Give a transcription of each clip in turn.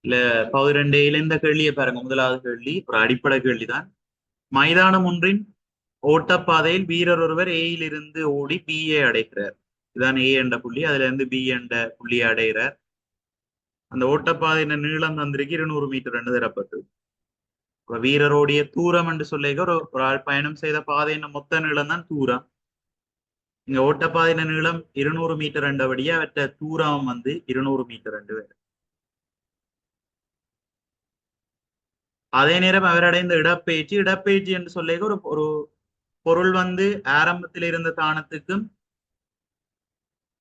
இல்ல பௌதிரண்டையில இந்த கேள்வியை பாருங்க. முதலாவது கேள்வி ஒரு அடிப்படை கேள்விதான். மைதானம் ஒன்றின் ஓட்டப்பாதையில் வீரர் ஒருவர் ஏயில் இருந்து ஓடி பி ஏ அடைகிறார். இதுதான் ஏ என்ற புள்ளி. அதுல இருந்து பி என்ற புள்ளியை அடைகிறார். அந்த ஓட்டப்பாதையின் நீளம் தந்திருக்கு 200 மீட்டர் என்று தரப்பட்டது. இப்ப வீரருடைய தூரம் என்று சொல்லிக்க ஒரு ஆள் பயணம் செய்த பாதையின் மொத்த நீளம் தான் தூரம். இங்க ஓட்டப்பாதையின் நீளம் 200 மீட்டர் என்றபடியே அவற்ற தூரம் 200 மீட்டர் என்று வரும். அதே நேரம் அவர் அடைந்த இடப்பெயர்ச்சி என்று சொல்லிக்க ஒரு ஒரு பொருள் ஆரம்பத்தில் இருந்த தானத்துக்கும்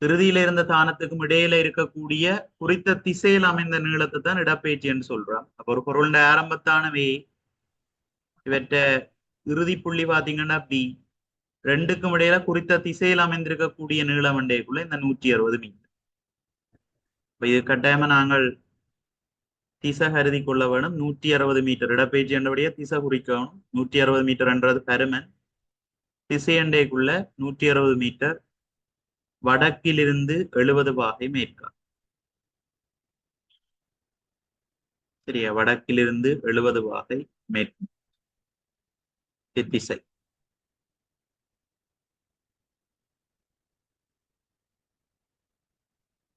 இறுதியில இருந்த தானத்துக்கும் இடையில இருக்கக்கூடிய குறித்த திசையில் அமைந்த நீளத்தை தான் இடப்பெயர்ச்சி என்று சொல்றோம். அப்ப ஒரு பொருளுடைய ஆரம்பத்தானவே இவற்ற இறுதி புள்ளி பாத்தீங்கன்னா பி ரெண்டுக்கும் இடையில குறித்த திசையில் அமைந்திருக்கக்கூடிய நீளம் அண்டைக்குள்ள இந்த 160 மீட்டர். இப்ப இது கட்டாயமா நாங்கள் திசை கருதி கொள்ள வேணும். 160 மீட்டர் இடப்பெயர்ச்சி என்றபடியே திசை குறிக்கணும். 160 மீட்டர் என்றது பருமன். திசை அண்டைக்குள்ள 160 மீட்டர் வடக்கிலிருந்து 70 பாகை மேற்கா. சரியா? வடக்கிலிருந்து 70 பாகை மேற்கு திசை.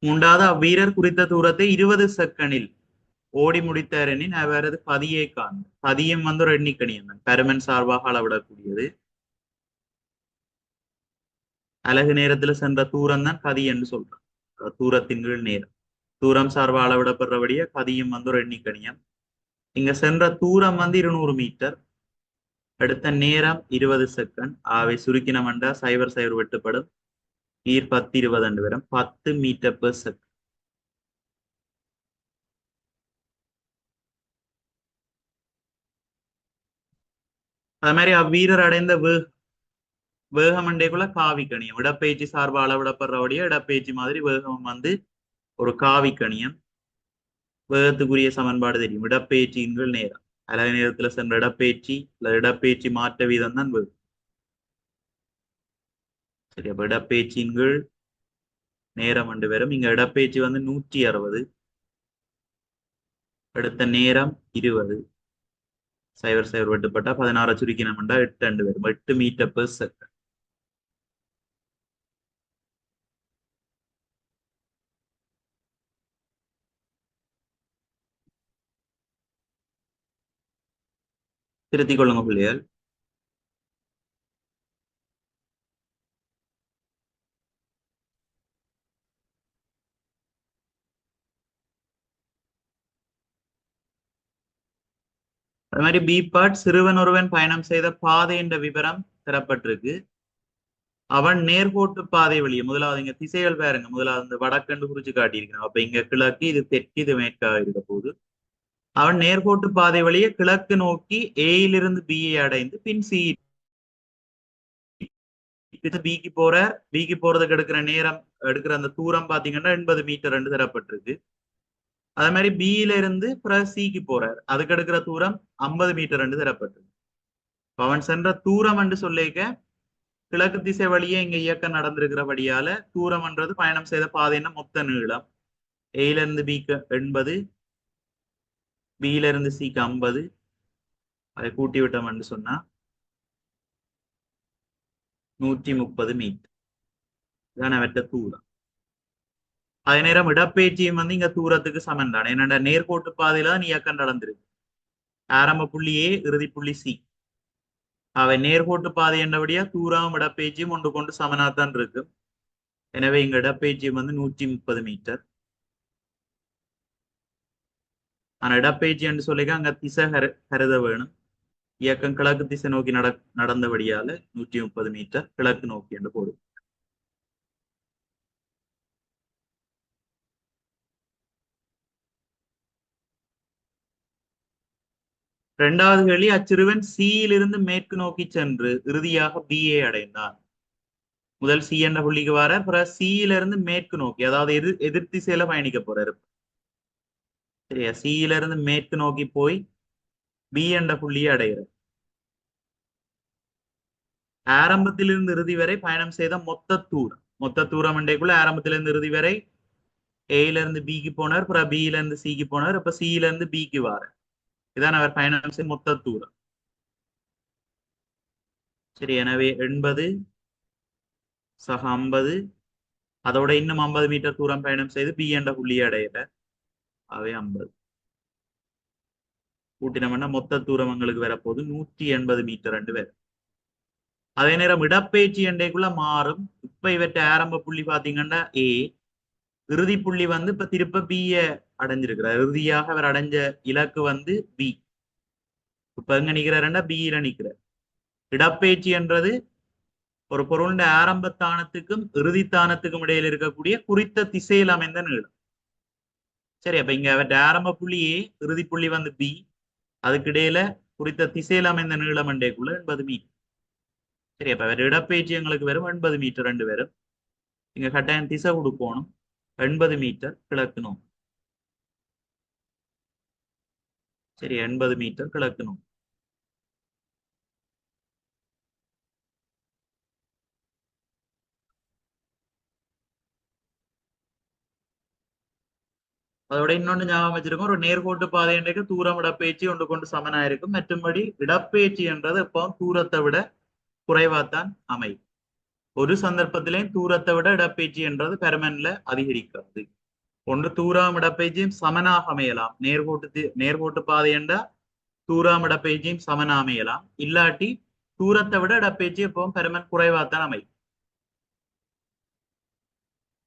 மூன்றாவது அவ்வீரர் குறித்த தூரத்தை 20 செகண்டில் ஓடி முடித்தார் எனின் அவரது பதியை காணும். பதியம் ஒரு எண்ணிக்கணியம் தான். பருமன் சார்பாக அளவிடக்கூடியது. அலகு நேரத்துல சென்ற தூரம் தான் கதி என்று சொல்றான். தூரத்தின் கீழ் நேரம். தூரம் சார்பாக அளவிடப்படுறபடியே கதியும் ஒரு எண்ணிக்கணியம். இங்க சென்ற தூரம் 200 மீட்டர். அடுத்த நேரம் 20 செகண்ட். ஆவை சுருக்கினம் என்றா 0 வெட்டுப்படும். ஈர் 10 20 என்று வரும். 10 மீட்டர் பெர் செகண்ட். அது மாதிரி அவ்வீரர் அடைந்த வேகம் அண்டைக்குள்ள காவி கணியம். இடப்பெயர்ச்சி சார்பாக அளவிடப்படுறபடியே இடப்பெயர்ச்சி மாதிரி வேகம் ஒரு காவி கணியம். வேகத்துக்குரிய சமன்பாடு தெரியும். இடப்பெயர்ச்சியின் கீழ் நேரம். அலகு நேரத்துல சென்ற இடப்பெயர்ச்சி இல்ல இடப்பெயர்ச்சி மாற்ற வீதம் தான் வேகம். சரி, அப்ப இடப்பெயர்ச்சியின் கீழ் நேரம் என்று வரும். இங்க இடப்பெயர்ச்சி 160. அடுத்த நேரம் 20. 0 வெட்டுப்பட்டா 16 சுருக்கினம்டா 8 என்று வரும். 8 மீட்டர் பெர் செகண்ட். திருத்திக் கொள்ளுங்க பிள்ளைகள். அது மாதிரி பி பார்ட் சிறுவன் ஒருவன் பயணம் செய்த பாதை என்ற விவரம் தரப்பட்டிருக்கு. அவன் நேர்கோட்டு பாதை வழியே முதலாவது இங்க திசைகள் பாருங்க. முதலாவது இந்த வடக்கண்டு குறிச்சு காட்டியிருக்கணும். அப்ப இங்க கிழக்கு, இது தெற்கு, இது மேற்காக இருக்க போகுது. அவன் நேர்கோட்டு பாதை வழியே கிழக்கு நோக்கி ஏயிலிருந்து பியை அடைந்து பின் சி பிக்கு போறதுக்கு எடுக்கிற நேரம் எடுக்கிற அந்த தூரம் பாத்தீங்கன்னா 80 மீட்டர் என்று தரப்பட்டிருக்கு. அதே மாதிரி பியில இருந்து சிக்கு போறார். அதுக்கு எடுக்கிற தூரம் 50 மீட்டர் என்று தரப்பட்டிருக்கு. அவன் சென்ற தூரம் என்று சொல்லிக்க கிழக்கு திசை வழியே இங்க இயக்கம் நடந்திருக்கிறபடியால தூரம்ன்றது பயணம் செய்த பாதைன்னா மொத்த நீளம். ஏல இருந்து பிக்கு 80, பியில இருந்து சிக்கு 50. அதை கூட்டி விட்டோம் என்று சொன்னா 130 மீட்டர். இதான் அவற்ற தூரம். அதே நேரம் இடப்பெயர்ச்சியும் இங்க தூரத்துக்கு சமன் தான். என்னோட நேர்கோட்டு பாதையில தான் இயக்கம் நடந்திருக்கு. ஆரம்ப புள்ளியே இறுதி புள்ளி சி. அவை நேர்கோட்டு பாதை என்றபடியா தூரம் இடப்பெயர்ச்சியும் ஒன்று கொண்டு சமனாத்தான் இருக்கு. எனவே இங்க இடப்பெயர்ச்சியும் 130 மீட்டர். ஆனா இடப்பெயர்ச்சி என்று சொல்லிக்க அங்க திசை கருத வேணும். இயக்கம் கிழக்கு திசை நோக்கி நடந்தபடியால 130 மீட்டர் கிழக்கு நோக்கி என்று போடும். இரண்டாவது கேள்வி, அச்சிறுவன் சியிலிருந்து மேற்கு நோக்கி சென்று இறுதியாக பிஏ அடைந்தான். முதல் சி என்ற புள்ளிக்கு வர அப்புறம் சியிலிருந்து மேற்கு நோக்கி, அதாவது எதிர் திசையில பயணிக்க போறாரு. சரியா? சியிலிருந்து மேற்கு நோக்கி போய் பி என்ற புள்ளியை அடைகிறார். ஆரம்பத்திலிருந்து இறுதி வரை பயணம் செய்த மொத்த தூரம் என்றைக்குள்ள ஆரம்பத்திலிருந்து இறுதி வரை ஏல இருந்து பிக்கு போனார், அப்புறம் பில இருந்து சிக்கு போனார், இப்ப சில இருந்து பிக்கு வார. இதான் அவர் பயணம் செய்த மொத்த தூரம். சரி, எனவே 80 சக 50, அதோட இன்னும் 50 மீட்டர் தூரம் பயணம் செய்து பி என்ற புள்ளியை அடையல. அவை 50 கூட்டினோம்னா மொத்த தூரம் எங்களுக்கு வரப்போகுது 180 மீட்டர் ரெண்டு பேர். அதே நேரம் இடப்பெயர்ச்சி எண்டைக்குள்ள மாறும். இப்ப இவற்றை ஆரம்ப புள்ளி பாத்தீங்கன்னா ஏ, இறுதி புள்ளி வந்து இப்ப திருப்ப பிய அடைஞ்சிருக்கிறார். இறுதியாக அவர் அடைஞ்ச இலக்கு வந்து பி. இப்ப எங்க நிக்கிறாருன்னா பியில நிக்கிறார். இடப்பெயர்ச்சி என்றது ஒரு பொருளுடைய ஆரம்பத்தானத்துக்கும் இறுதித்தானத்துக்கும் இடையில இருக்கக்கூடிய குறித்த திசையில் அமைந்த நீளம். சரி, அப்ப இங்க அவற்றை ஆரம்ப புள்ளி ஏ, இறுதி புள்ளி வந்து பி, அதுக்கு இடையில குறித்த திசையில் அமைந்த நீளம் அண்டைக்குள்ள 80 மீட்டர். சரி, அப்ப அவர் இடப்பெயர்ச்சி எங்களுக்கு வெறும் 80 மீட்டர் ரெண்டு பேரும். இங்க கட்டாயம் திசை கொடுக்கணும். 80 மீட்டர் கிழக்கு நோக்கி. சரி, 80 மீட்டர் கிழக்கு நோக்கி. அதோட இன்னொன்று ஞாபகம் வச்சிருக்கோம், ஒரு நேர்கோட்டு பாதை என்றைக்கு தூரம் இடப்பெயர்ச்சி ஒன்று கொண்டு சமனாயிருக்கும். மற்றும்படி இடப்பெயர்ச்சி என்றது எப்போ தூரத்தை விட குறைவாத்தான் அமையும். ஒரு சந்தர்ப்பத்திலையும் தூரத்தை விட இடப்பெயர்ச்சி என்றது பெர்மனன்ட்ல அதிகரிக்காது. ஒன்று தூரம் இடப்பெயர்ச்சியும் சமனாக அமையலாம். நேர்கோட்டு பாதை என்றா தூரம் இடப்பெயர்ச்சியும் சமனா அமையலாம். இல்லாட்டி தூரத்தை விட இடப்பெயர்ச்சி எப்பவும் பெர்மனன்ட் குறைவாத்தான் அமையும்.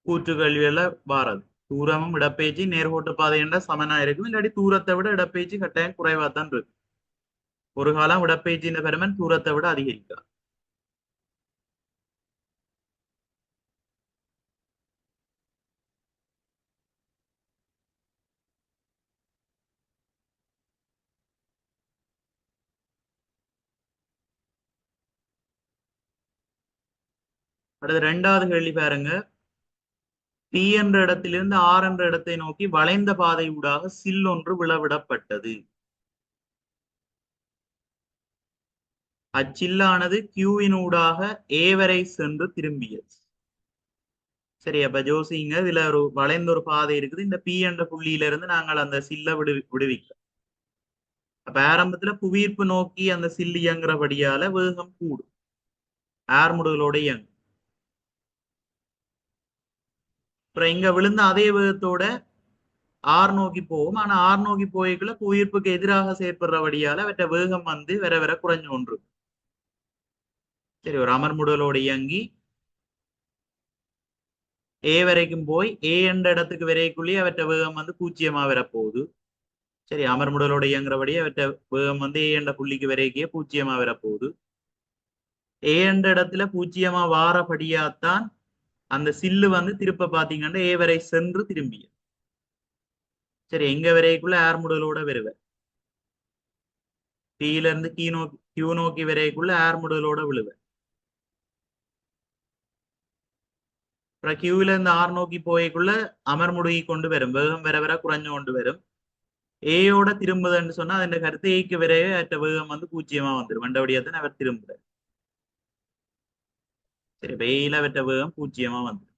கூற்று கல்வியில வாரது தூரமும் இடப்பெயர்ச்சி நேர்கோட்டு பாதை என்ற சமனா இருக்கும். இல்லாட்டி தூரத்தை விட இடப்பெயர்ச்சி கட்டாயம் குறைவாத்தான் இருக்கு. ஒரு காலம் இடப்பெயர்ச்சியின் பெருமன் தூரத்தை விட அதிகரிக்காது. அடுத்து இரண்டாவது கேள்வி பாருங்க. பி என்ற இடத்திலிருந்து ஆர் என்ற இடத்தை நோக்கி வளைந்த பாதை ஊடாக சில் ஒன்று விளவிடப்பட்டது. அச்சில்லானது கியூவினூடாக ஏ வரை சென்று திரும்பியது. சரி, அப்ப ஜோசிங்க இதுல ஒரு வளைந்த ஒரு பாதை இருக்குது. இந்த பி என்ற புள்ளியில இருந்து நாங்கள் அந்த சில்ல விடுவிக்கிறோம். அப்ப ஆரம்பத்துல புவியீர்ப்பு நோக்கி அந்த சில் இயங்குறபடியால வேகம் கூடும். ஆர்முடுகளோட இயங்கும். அப்புறம் இங்க விழுந்த அதே வேகத்தோட ஆர் நோக்கி போகும். ஆனா ஆர் நோக்கி போய்க்குள்ள புவியீர்ப்புக்கு எதிராக செயற்படுறபடியால அவற்ற வேகம் வந்து வர வர குறைஞ்சு ஒன்று. சரி, ஒரு அமர்முடலோட இயங்கி ஏ வரைக்கும் போய் ஏ என்ற இடத்துக்கு வரைக்குள்ளேயே அவற்ற வேகம் வந்து பூச்சியமா வரப்போகுது. சரி, அமர்முடலோட இயங்குறபடியே அவற்ற வேகம் வந்து ஏ என்ற புள்ளிக்கு வரைக்கே பூச்சியமா வரப்போகுது. ஏ என்ற இடத்துல பூச்சியமா வாரபடியாத்தான் அந்த சில்லு வந்து திருப்ப பாத்தீங்கன்னா ஏ வரை சென்று திரும்பிய. சரி, எங்க வரைக்குள்ள ஆர்முடலோட வருவேன். பியில இருந்து கியூ நோக்கி வரைக்குள்ள ஆர்முடலோட விழுவேன். அப்புறம் கியூல இருந்து ஆர் நோக்கி போய்க்குள்ள அமர்முடுகி கொண்டு வரும். வேகம் வர வர குறைஞ்சு கொண்டு வரும். ஏயோட திரும்புதுன்னு சொன்னா அதன் கருத்து ஏக்கு விரைவே அற்ற வேகம் வந்து பூச்சியமா வந்துடும். மண்டபடியாத்தான் அவர் திரும்புறார். சரி, வெயில வெற்ற வேகம் பூச்சியமா வந்துடும்.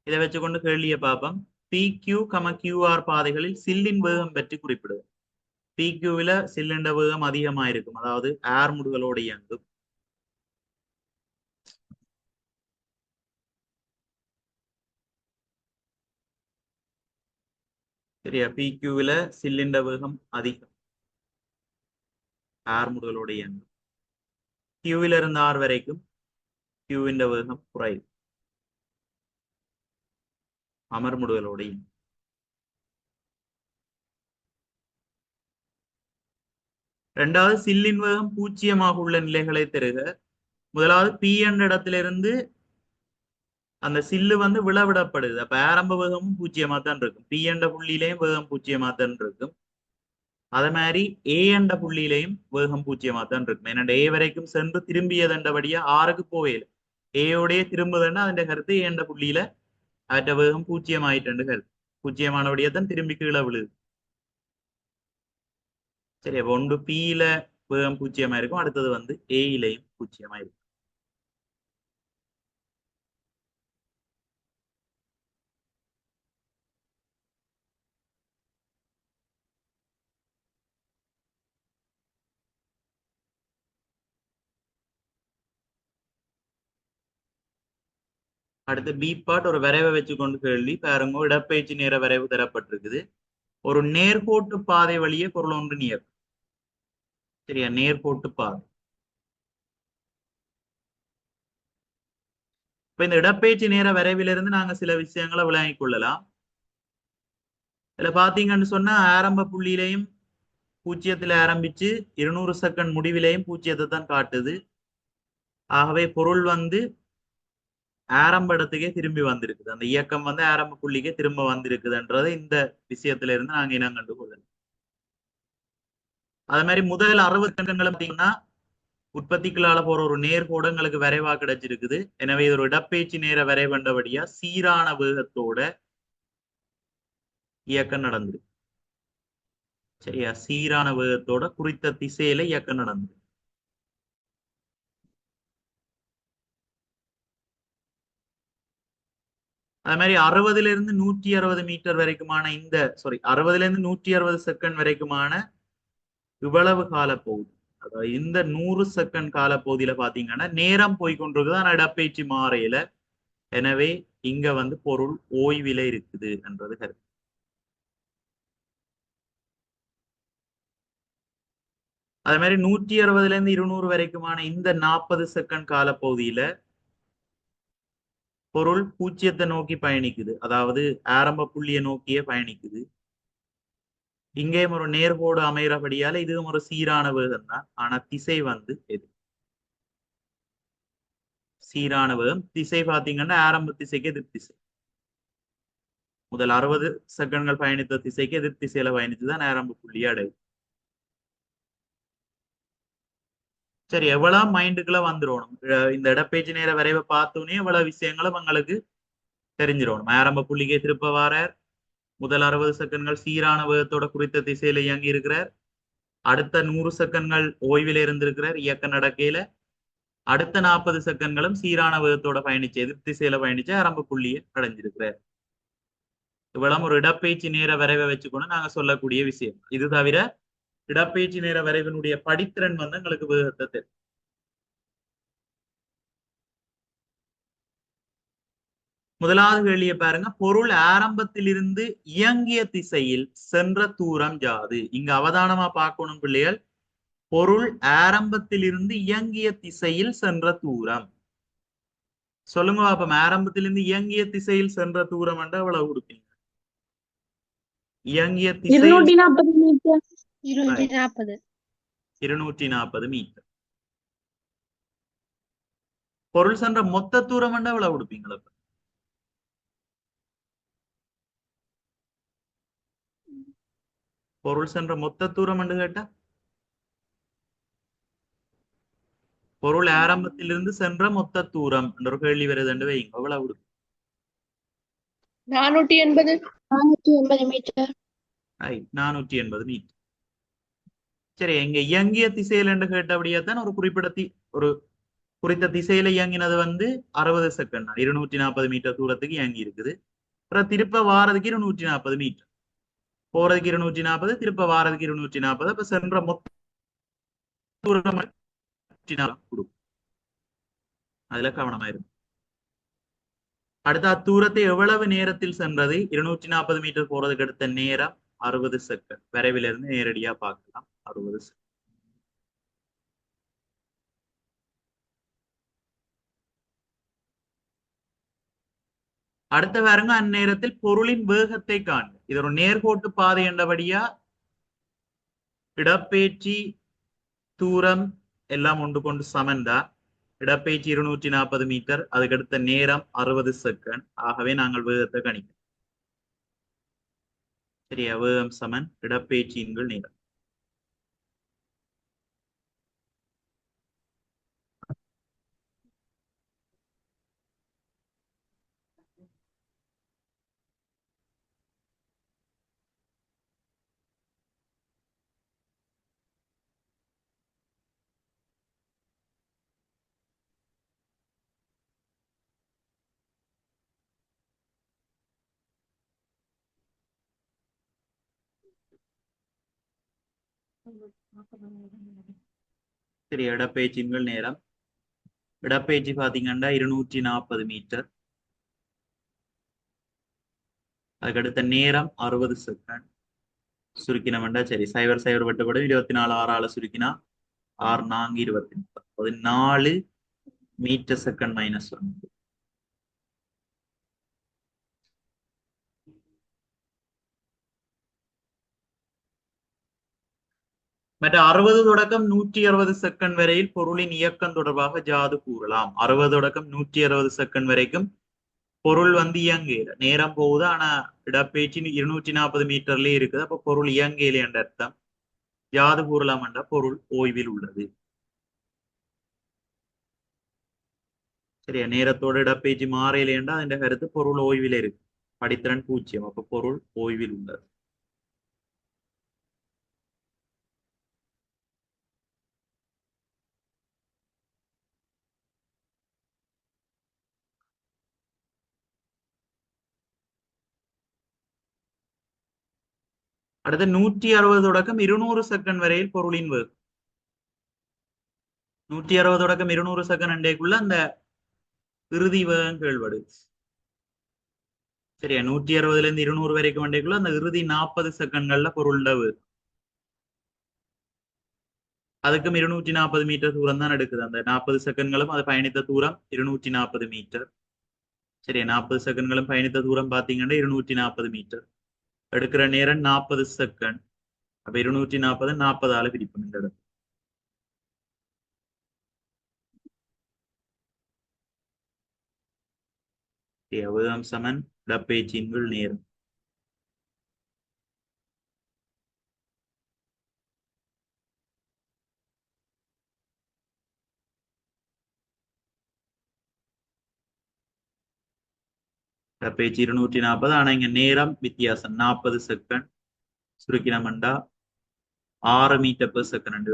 இதை வச்சுக்கொண்டு கேள்வியை பார்ப்போம். பி கியூ கியூஆர் பாதைகளில் சில்லின் வேகம் பற்றி குறிப்பிடுது. பி கியூவில சில்லின் வேகம் அதிகமா இருக்கும். அதாவது ஏர் முடுகளோடு இயங்கும். சரியா, பி கியூவில சில்லின் வேகம் அதிகம். ஏர் முடுகளோடு இயங்கும். கியூவில இருந்து ஆர் வரைக்கும் கியூவின் வேகம் குறையும். அமர்முடுகளோடு இயங்கும். இரண்டாவது, சில்லின் வேகம் பூச்சியமாக உள்ள நிலைகளை தருக. முதலாவது பி என்ற இடத்திலிருந்து அந்த சில்லு வந்து விளவிடப்படுது. அப்ப ஆரம்ப வேகமும் பூச்சியமா தான் இருக்கும். பி என்ற புள்ளியிலையும் வேகம் பூச்சியமா தான் இருக்கும். அதே மாதிரி ஏ என்ற புள்ளியிலையும் வேகம் பூச்சியமா தான் இருக்கும். ஏன்னா ஏ வரைக்கும் சென்று திரும்பியதண்டபடியா ஆறுக்கு போயில ஏயோடைய திரும்புதுன்னா அதன் கருத்து ஏ என்ற புள்ளியில அவற்ற வேகம் பூச்சியமாயிட்டு கருத்து. பூச்சியமானபடியா தான் திரும்பி கீழே விழுது. சரி, அப்ப ஒன்று பியில வேகம் பூச்சியமா இருக்கும். அடுத்தது வந்து ஏயிலையும் பூச்சியமா இருக்கும். அடுத்து பி பார்ட் ஒரு வரைவை வச்சுக்கொண்டு கேள்வி பாருங்க. இடப்பெயர்ச்சி நேர வரைவு தரப்பட்டிருக்குது. ஒரு நேர்கோட்டு பாதை வழியே பொருள் ஒன்று இயக்கும். சரியா, நேர்கோட்டு பாதை. இப்ப இந்த இடப்பெயர்ச்சி நேர வரைவிலிருந்து நாங்க சில விஷயங்களை விளங்கிக் கொள்ளலாம். இதுல பாத்தீங்கன்னு சொன்னா ஆரம்ப புள்ளியிலையும் பூஜ்ஜியத்துல ஆரம்பிச்சு 200 செகண்ட் முடிவிலையும் பூஜ்ஜியத்தை தான் காட்டுது. ஆகவே பொருள் வந்து ஆரம்ப இடத்துக்கே திரும்பி வந்திருக்குது. அந்த இயக்கம் வந்து ஆரம்ப புள்ளிக்கே திரும்ப வந்திருக்குதுன்றதை இந்த விஷயத்துல இருந்து நாங்க இனம் கண்டு கொள்ளலாம். அதே மாதிரி முதல் 60 செகண்ட்களை பார்த்தீங்கன்னா உற்பத்திக்குள்ளால போற ஒரு நேர்கோடு எங்களுக்கு வரைவா கிடைச்சிருக்குது. எனவே இது ஒரு இடப்பெயர்ச்சி நேர வரைவண்டபடியா சீரான வேகத்தோட இயக்கம் நடந்திருக்கு. சரியா, சீரான வேகத்தோட குறித்த திசையில இயக்கம் நடந்தது. அதே மாதிரி 60ல இருந்து 160 மீட்டர் வரைக்குமான 60ல இருந்து 160 செகண்ட் வரைக்குமான இவ்வளவு கால பகுதி, அதாவது இந்த 100 செகண்ட் கால பகுதியில பாத்தீங்கன்னா நேரம் போய்கொண்டிருக்குது. ஆனா இடப்பெயர்ச்சி மாறையில. எனவே இங்க வந்து பொருள் ஓய்வில இருக்குது என்றது கருத்து. அதே மாதிரி 160ல இருந்து 200 வரைக்குமான இந்த 40 செகண்ட் கால பகுதியில பொருள் பூஜ்ஜியத்தை நோக்கி பயணிக்குது. அதாவது ஆரம்ப புள்ளியை நோக்கியே பயணிக்குது. இங்கேயும் ஒரு நேர்கோடு அமைகிறபடியால இதுவும் ஒரு சீரான வேகம் தான். ஆனா திசை வந்து எது? சீரான வேகம். திசை பாத்தீங்கன்னா ஆரம்ப திசைக்கு எதிர் திசை. முதல் 60 செகண்ட்கள் பயணித்த திசைக்கு எதிர் திசையில பயணித்துதான் ஆரம்ப புள்ளியை அடையும். சரி, எவ்வளவு மைண்டுக்குள்ள வந்துடணும். இந்த இடப்பெயர்ச்சி நேர வரைவை பார்த்தோன்னே எவ்வளவு விஷயங்களும் உங்களுக்கு தெரிஞ்சிடணும். ஆரம்ப புள்ளிக்கே திருப்ப வாரார். முதல் 60 செகண்ட்கள் சீரான வேகத்தோட குறித்த திசையில இயங்கி இருக்கிறார். அடுத்த 100 செகண்ட்கள் ஓய்வில இருந்திருக்கிறார் இயக்க நடக்கையில. அடுத்த 40 செகண்ட்களும் சீரான வேகத்தோட பயணிச்சு எதிர் திசையில பயணிச்சு ஆரம்ப புள்ளியை அடைஞ்சிருக்கிறார். இவ்வளவு ஒரு இடப்பெயர்ச்சி நேர வரைவை வச்சுக்கொண்டு நாங்க சொல்லக்கூடிய விஷயம். இது தவிர இடப்பெயர்ச்சி நேர வரைவினுடைய படித்திறன் வந்து எங்களுக்கு வேகத்தை தெரியும். முதலாவது கேள்வியை பாருங்க. பொருள் ஆரம்பத்தில் இருந்து இயங்கிய திசையில் சென்ற தூரம் யாது? இங்க அவதானமா பார்க்கணும் பிள்ளைகள். பொருள் ஆரம்பத்தில் இருந்து இயங்கிய திசையில் சென்ற தூரம். சொல்லுங்க பாப்போம். ஆரம்பத்திலிருந்து இயங்கிய திசையில் சென்ற தூரம் என்றா எவ்வளவு கொடுப்பீங்க? இயங்கிய திசையில் 240 மீட்டர். 240. 240 மீட்டர். பொருள் சென்ற மொத்த தூரம் என்றா எவ்வளவு கொடுப்பீங்களா? பொருள் சென்ற மொத்த தூரம் என்று கேட்டா பொருள் ஆரம்பத்திலிருந்து சென்ற மொத்த தூரம் என்ற ஒரு கேள்வி வருது என்று வைங்க. எவ்வளவு கொடுப்பீங்க? 480. 480 மீட்டர். 480 மீட்டர். சரி, எங்க இயங்கிய திசையில் என்று கேட்டபடியா தான் ஒரு குறித்த திசையில இயங்கினது வந்து 60 செகண்ட் 240 மீட்டர் தூரத்துக்கு இயங்கி இருக்குது. அப்புறம் திருப்ப வாரதுக்கு 240 மீட்டர், போறதுக்கு 240, திருப்ப வாரதுக்கு 240. அப்ப சென்ற மொத்த தூரம் கொடுக்கும். அதுல கவனமாயிரும். அடுத்த அத்தூரத்தை எவ்வளவு நேரத்தில் சென்றது? 240 மீட்டர் போறதுக்கு எடுத்த நேரம் 60 செகண்ட். விரைவிலிருந்து நேரடியா பார்க்கலாம். 60 செகண்ட். அடுத்த பாருங்க. அந்நேரத்தில் பொருளின் வேகத்தை காண்க. இது ஒரு நேர்கோட்டு பாதை என்றபடியா இடப்பெயர்ச்சி தூரம் எல்லாம் ஒன்று கொண்டு சமன்தான். இடப்பெயர்ச்சி 240 மீட்டர், அதுக்கடுத்த நேரம் 60 செகண்ட். ஆகவே நாங்கள் வேகத்தை கணிக்கிறோம். சரியா, வேகம் சமன் இடப்பெயர்ச்சியின் நேரம். சரி, இடப்பெயர்ச்சியின் நேரம். இடப்பெயர்ச்சி பாத்தீங்கன்னா 240 மீட்டர். அதுக்கடுத்த நேரம் 60 செகண்ட். சுருக்கினோம்டா சரி 0 வெட்டுப்படும் 24 6 சுருக்கினா 6 4 24 4 மீட்டர் செகண்ட் மைனஸ் 1. மற்ற 60 தொடக்கம் 160 செகண்ட் வரையில் பொருளின் இயக்கம் தொடர்பாக ஜாது கூறலாம். 60 தொடக்கம் 160 செகண்ட் வரைக்கும் பொருள் வந்து இயங்கல, நேரம் போகுது, ஆனா இடப்பெயர்ச்சி 240 மீட்டர்லயே இருக்குது. அப்ப பொருள் இயங்கல என்ற அர்த்தம். யாது கூறலாம் என்ற பொருள் ஓய்வில் உள்ளது. சரியா, நேரத்தோட இடப்பெயர்ச்சி மாறையில என்றா அதன் கருத்து பொருள் ஓய்வில் இருக்கு. படித்திறன் 0. அப்ப பொருள் ஓய்வில் உள்ளது. அடுத்து 160 தொடக்கம் 200 செகண்ட் வரையில் பொருளின் வேகம். 160 தொடக்கம் 200 செகண்ட் அண்டைக்குள்ள அந்த இறுதி வேகம் கேள்வடு. சரியா, 160 இருந்து 200 வரைக்கும் அண்டைக்குள்ள அந்த இறுதி 40 செகண்ட்கள்ல பொருள்ட வேகம். அதுக்கும் 240 மீட்டர் தூரம் தான் எடுக்குது. அந்த 40 செகண்ட்களும் அது பயணித்த தூரம் 240 மீட்டர். சரியா, 40 செகண்ட்களும் பயணித்த தூரம் பாத்தீங்கன்னா 240 மீட்டர். எடுக்கிற நேரம் 40 செகண்ட். அப்ப 240 40 பிரிப்போம் இந்த இடத்துல. வேகம் சமன் இடப்பெயர்ச்சியின் கீழ் நேரம். இடப்பெயர்ச்சி 240, ஆனா இங்க நேரம் வித்தியாசம் 40 செகண்ட். சுருக்கினமண்டா 6 மீட்டர் பெர் செகண்ட்.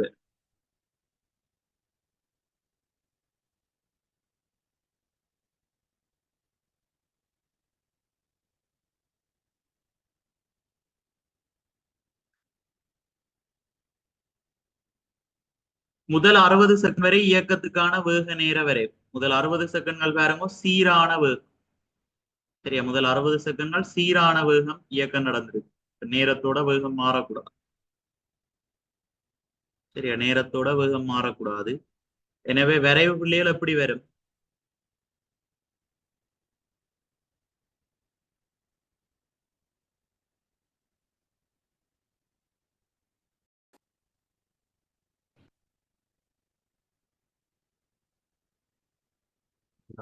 முதல் 60 செகண்ட் வரை இயக்கத்துக்கான வேக நேர வரை. முதல் 60 செகண்ட்கள் பாருங்க சீரான வேகம். சரியா, முதல் 60 செகண்ட்கள் சீரான வேகம் இயக்கம் நடந்திருக்கு. நேரத்தோட வேகம் மாறக்கூடாது. சரியா, நேரத்தோட வேகம் மாறக்கூடாது. எனவே வரைவு புள்ளிகள் எப்படி வரும்?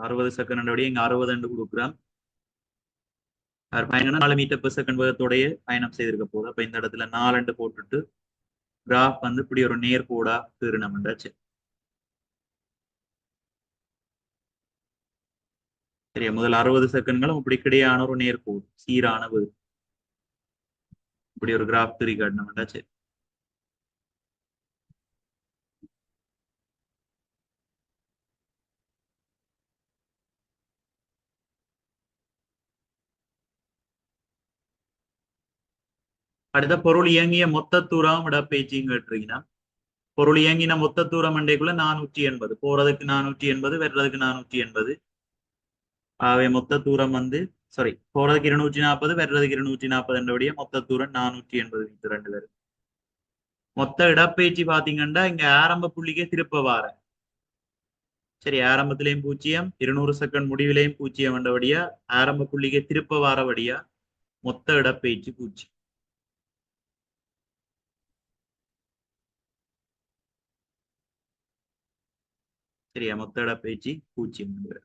அறுபது செகண்ட் இங்க 60 கொடுக்குறோம். அவர் பயணம் 4 மீட்டர் பெர் செகண்ட் வேகத்தோடய பயணம் செய்திருக்க போகுது. அப்ப இந்த இடத்துல 4 போட்டுட்டு கிராஃப் வந்து இப்படி ஒரு நேர்கோடா திருணம்ண்டாச்சு. சரியா, முதல் 60 செகண்ட்களும் இப்படி கிடையான ஒரு நேர்கோடு சீரான வேகம். இப்படி ஒரு கிராஃப் திரி காட்டணும்ண்டாச்சு. அடுத்த பொருள் இயங்கிய மொத்த தூரம் இடப்பெயர்ச்சியும் கேட்டிருக்கீங்கன்னா, பொருள் இயங்கின மொத்த தூரம் அண்டைக்குள்ள 480, போறதுக்கு 480, வர்றதுக்கு 480. ஆகவே மொத்த தூரம் வந்து போறதுக்கு 240, வர்றதுக்கு 240 என்றபடியே மொத்த தூரம் 480 மீட்டர் 2 பேர். மொத்த இடப்பெயர்ச்சி பாத்தீங்கன்னா இங்க ஆரம்ப புள்ளிக்கே திருப்ப வார. சரி, ஆரம்பத்திலையும் 0, 200 செகண்ட் முடிவிலையும் 0 என்றபடியா ஆரம்ப புள்ளிக்கே திருப்ப வாரபடியா மொத்த இடப்பெயர்ச்சி 0. சரியா, மொத்த இடப்பெயர்ச்சி 0.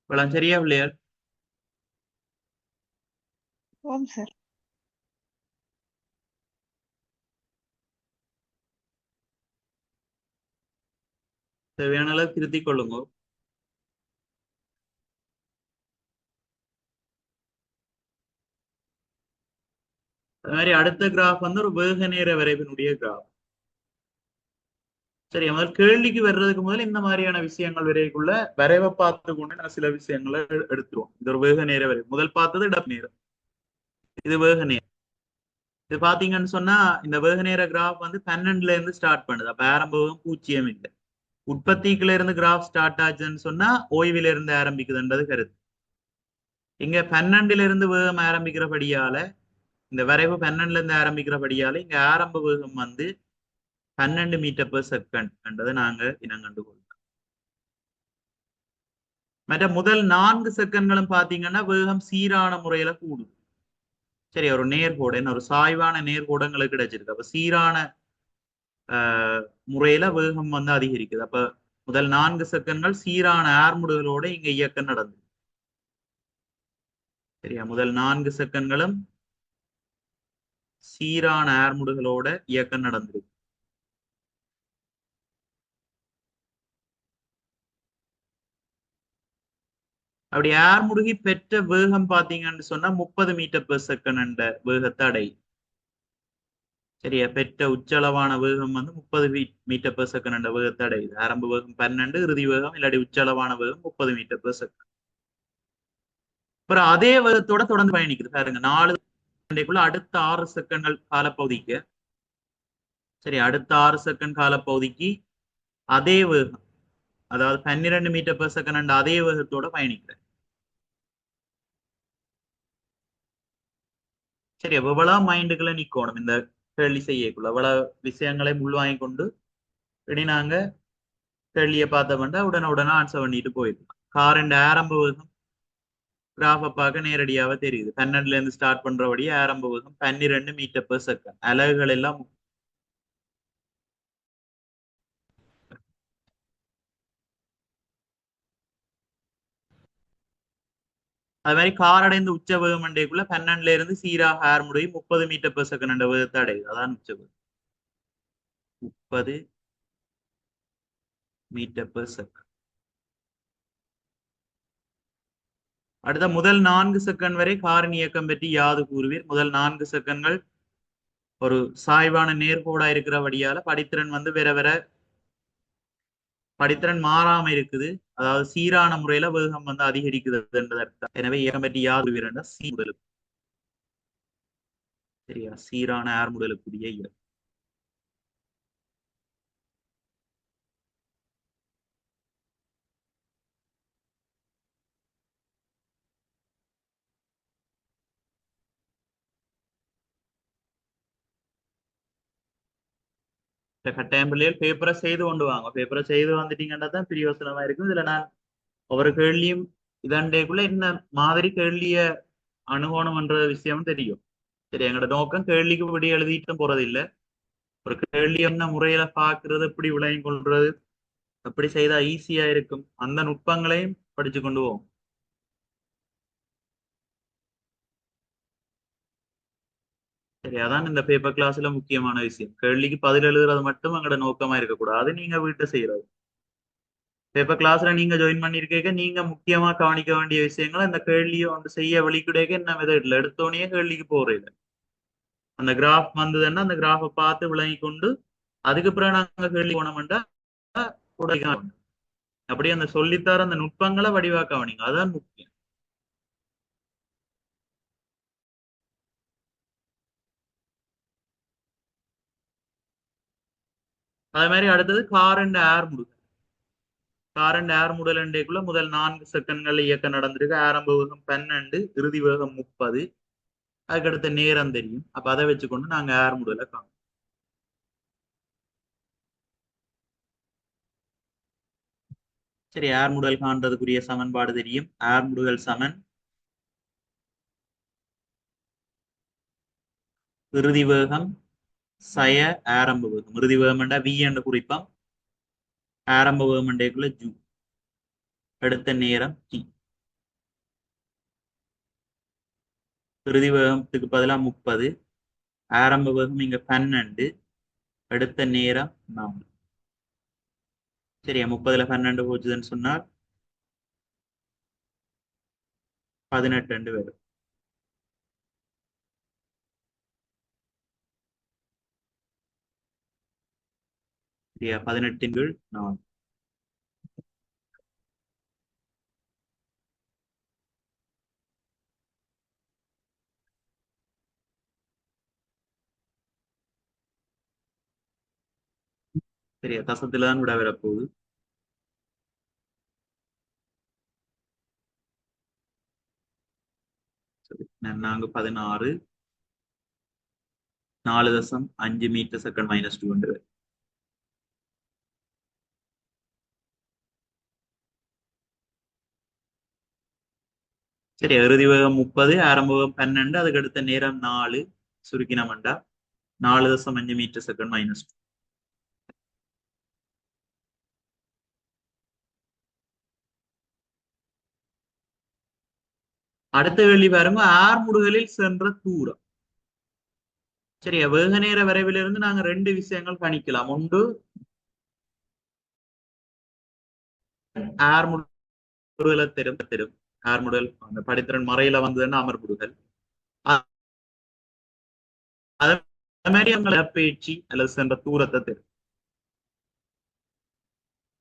இப்பெல்லாம் சரியா பிள்ளையார்? ஓம் சார். தேவையான அளவு திருத்திக் கொள்ளுங்க. அது மாதிரி அடுத்த கிராஃப் வந்து ஒரு வேக நேர வரைவினுடைய கிராஃப். சரி, முதல் கேள்விக்கு வர்றதுக்கு முதல்ல இந்த மாதிரியான விஷயங்கள் வரைக்குள்ள வரைவை பார்த்து கொண்டு நான் சில விஷயங்களை எடுத்துருவோம். இது ஒரு வேக நேர வரை. முதல் பார்த்தது இடப் நேரம், இது வேக நேரம். இது பாத்தீங்கன்னு சொன்னா இந்த வேக நேர கிராஃப் வந்து 12ல இருந்து ஸ்டார்ட் பண்ணுது. அப்ப ஆரம்பம் 0 இல்லை. உற்பத்திக்குள்ள இருந்து கிராஃப் ஸ்டார்ட் ஆச்சுன்னு சொன்னா ஓய்வில இருந்து ஆரம்பிக்குதுன்றது கருத்து. இங்க 12ல இருந்து வேகம் ஆரம்பிக்கிறபடியால, இந்த வரைவு 12ல இருந்து ஆரம்பிக்கிறபடியால இங்க ஆரம்ப வேகம் வந்து 12 மீட்டர் பெர் செகண்ட் என்றதை நாங்க இனம் கண்டுகொள்றோம். மற்ற முதல் 4 செகண்ட்களும் பாத்தீங்கன்னா வேகம் சீரான முறையில கூடுது. சரி, ஒரு நேர்கோடு, என்ன ஒரு சாய்வான நேர்கோடங்களுக்கு கிடைச்சிருக்கு. அப்ப சீரான முறையில வேகம் வந்து அதிகரிக்குது. அப்ப முதல் 4 செகண்ட்கள் சீரான ஆர்முடுகளோட இங்க இயக்கம் நடந்தது. சரியா, முதல் 4 செகண்ட்களும் சீரான ஆர்முடுகளோட இயக்கம் நடந்திருக்கு. அப்படி ஆர்முடுகி பெற்ற வேகம் பாத்தீங்கன்னு சொன்னா 30 மீட்டர் பெர் செகண்ட் என்ற வேகத்தை அடையும். சரியா, பெற்ற உச்சளவான வேகம் வந்து 30 மீட்டர் பெர் செகண்ட் என்ற வேகத்தை அடையுது. ஆரம்ப வேகம் 12, இறுதி வேகம் இல்லாட்டி உச்சளவான வேகம் 30 மீட்டர் பெர் செகண்ட். அப்புறம் அதே வேகத்தோட தொடர்ந்து பயணிக்குது. பாருங்க, 4 செகண்டுக்குள்ள அடுத்த 6 செகண்ட்கள் காலப்பகுதிக்கு, சரி, அடுத்த 6 செகண்ட் காலப்பகுதிக்கு அதே வேகம், அதாவது 12 மீட்டர் பெர் செகண்ட் அதே வேகத்தோட பயணிக்கிறேன். சரி, எவ்வளவு மைண்டுக்குள்ள நிக்கணும் இந்த கேள்வி செய்யக்குள்ள, எவ்வளவு விஷயங்களை உள்வாங்கி கொண்டு இனி நாங்க கேள்வியை பார்த்தோம்னா உடனே ஆன்சர் பண்ணிட்டு போயிருக்கலாம். காரின் ஆரம்ப வேகம் கிராஃபை பார்க்க நேரடியாக தெரியுது. 12ல இருந்து ஸ்டார்ட் பண்றபடி ஆரம்ப வேகம் 12 மீட்டர் பெர் செகண்ட். அலகுகள் எல்லாம் அது மாதிரி கார் அடைந்து உச்ச வேகம் அண்டைக்குள்ள 12ல இருந்து சீராக ஆர்முடைய 30 மீட்டர் பெர் செகண்ட் வேகத்தை அடையுது. அதான் உச்ச வேகம், 30 மீட்டர் பெர் செகண்ட். அடுத்த முதல் 4 செகண்ட் வரை காரின் இயக்கம் பற்றி யாது கூறுவீர்? முதல் 4 செகண்ட்கள் ஒரு சாய்வான நேர்கோடா இருக்கிறபடியால படித்திறன் வந்து வேற வேற படித்திறன் மாறாம இருக்குது. அதாவது சீரான முறையில வேகம் வந்து அதிகரிக்குது என்பது அர்த்தம். எனவே இயக்கம் பற்றி யாது கூறுவீர்? சி முதலுக்கு. சரியா, சீரான ஆர் முதலுக்குரிய இயக்கம். கட்டாயம் பிள்ளைகள் பேப்பரை செய்து கொண்டு வாங்க. பேப்பரை செய்து வந்துட்டீங்கன்னா தான் பிரியோசனமா இருக்கும். இதுல நான் ஒவ்வொரு கேள்வியும் இதண்டேக்குள்ள என்ன மாதிரி கேள்விய அணுகணும்ன்ற விஷயம் தெரியும். சரி, எங்களோட நோக்கம் கேள்விக்கு இப்படி எழுதிட்டு போறது இல்லை. ஒரு கேள்வி என்ன முறையில பாக்குறது, எப்படி விளங்கி கொள்றது, எப்படி செய்தா ஈஸியா இருக்கும், அந்த நுட்பங்களையும் படிச்சு கொண்டு போவோம். சரி, அதான் இந்த பேப்பர் கிளாஸ்ல முக்கியமான விஷயம். கேள்விக்கு பதில் எழுதுறது மட்டும் எங்களோட நோக்கமா இருக்கக்கூடாது. நீங்க வீட்டை செய்யறது. பேப்பர் கிளாஸ்ல நீங்க ஜாயின் பண்ணிருக்கீங்க, நீங்க முக்கியமா கவனிக்க வேண்டிய விஷயங்கள் அந்த கேள்வியை ஒன்று செய்ய வழிக்குடையக்க என்ன மெதட்ல எடுத்தோடனே கேள்விக்கு போறது. அந்த கிராஃப் வந்ததுன்னா அந்த கிராஃபை பார்த்து விளங்கி கொண்டு அதுக்கு பிறகு நாங்க கேள்வி போனோம்னா அப்படியே அந்த சொல்லித்தார அந்த நுட்பங்களை வடிவா கவனிங்க, அதான் முக்கியம். அதே மாதிரி அடுத்தது கார் அண்ட் ஏர் முடுதல். கார் அண்ட் ஏர் முடலுக்குள்ள முதல் 4 செகண்ட்கள் இயக்கம் நடந்திருக்கு. ஆரம்ப வேகம் 12, இறுதி வேகம் 30. அதுக்கடுத்த நேரம் தெரியும். அப்ப அதை வச்சுக்கொண்டு நாங்க ஏர் முடலை காணும். சரி, ஏர் முடல் காண்றதுக்குரிய சமன்பாடு தெரியும். ஏர் முடுதல் சமன் இறுதி வேகம் சய ஆரம்ப வேகம். இறுதி வேகம் வி என்று குறிப்போம். ஆரம்ப வேகம் ஜூ. அடுத்த நேரம் டி. இறுதி வேகத்துக்கு பதிலாக 30, ஆரம்ப வேகம் இங்க 12, அடுத்த நேரம் 4. சரியா, 30ல 12 போச்சுதுன்னு சொன்னால் 18 வரும். சரியா 18/4. சரியா தசத்துல தான் விட வரப்போகுது. சரி நாங்க 16 4.5 மீட்டர் செகண்ட் -2 சரி இறுதி வேகம் 30, ஆரம்ப வேகம் 12, அதுக்கு அடுத்த நேரம் 4 சுருக்கினமண்டா 4.5 மீட்டர் செகண்ட் -2. அடுத்த கேள்வி பாருங்க, ஆர்முடுகளில் சென்ற தூரம். சரியா வேக நேர வரைவிலிருந்து நாங்க 2 விஷயங்கள் கணிக்கலாம். ஒன்று ஆர்முடுகளை தெரியும் ஆர்முடல் அந்த படித்திறன் மறையில வந்ததுன்னா அமர்முடுகள். அதே மாதிரி அவங்க இடப்பெயர்ச்சி அல்லது சென்ற தூரத்தை தெரியும்.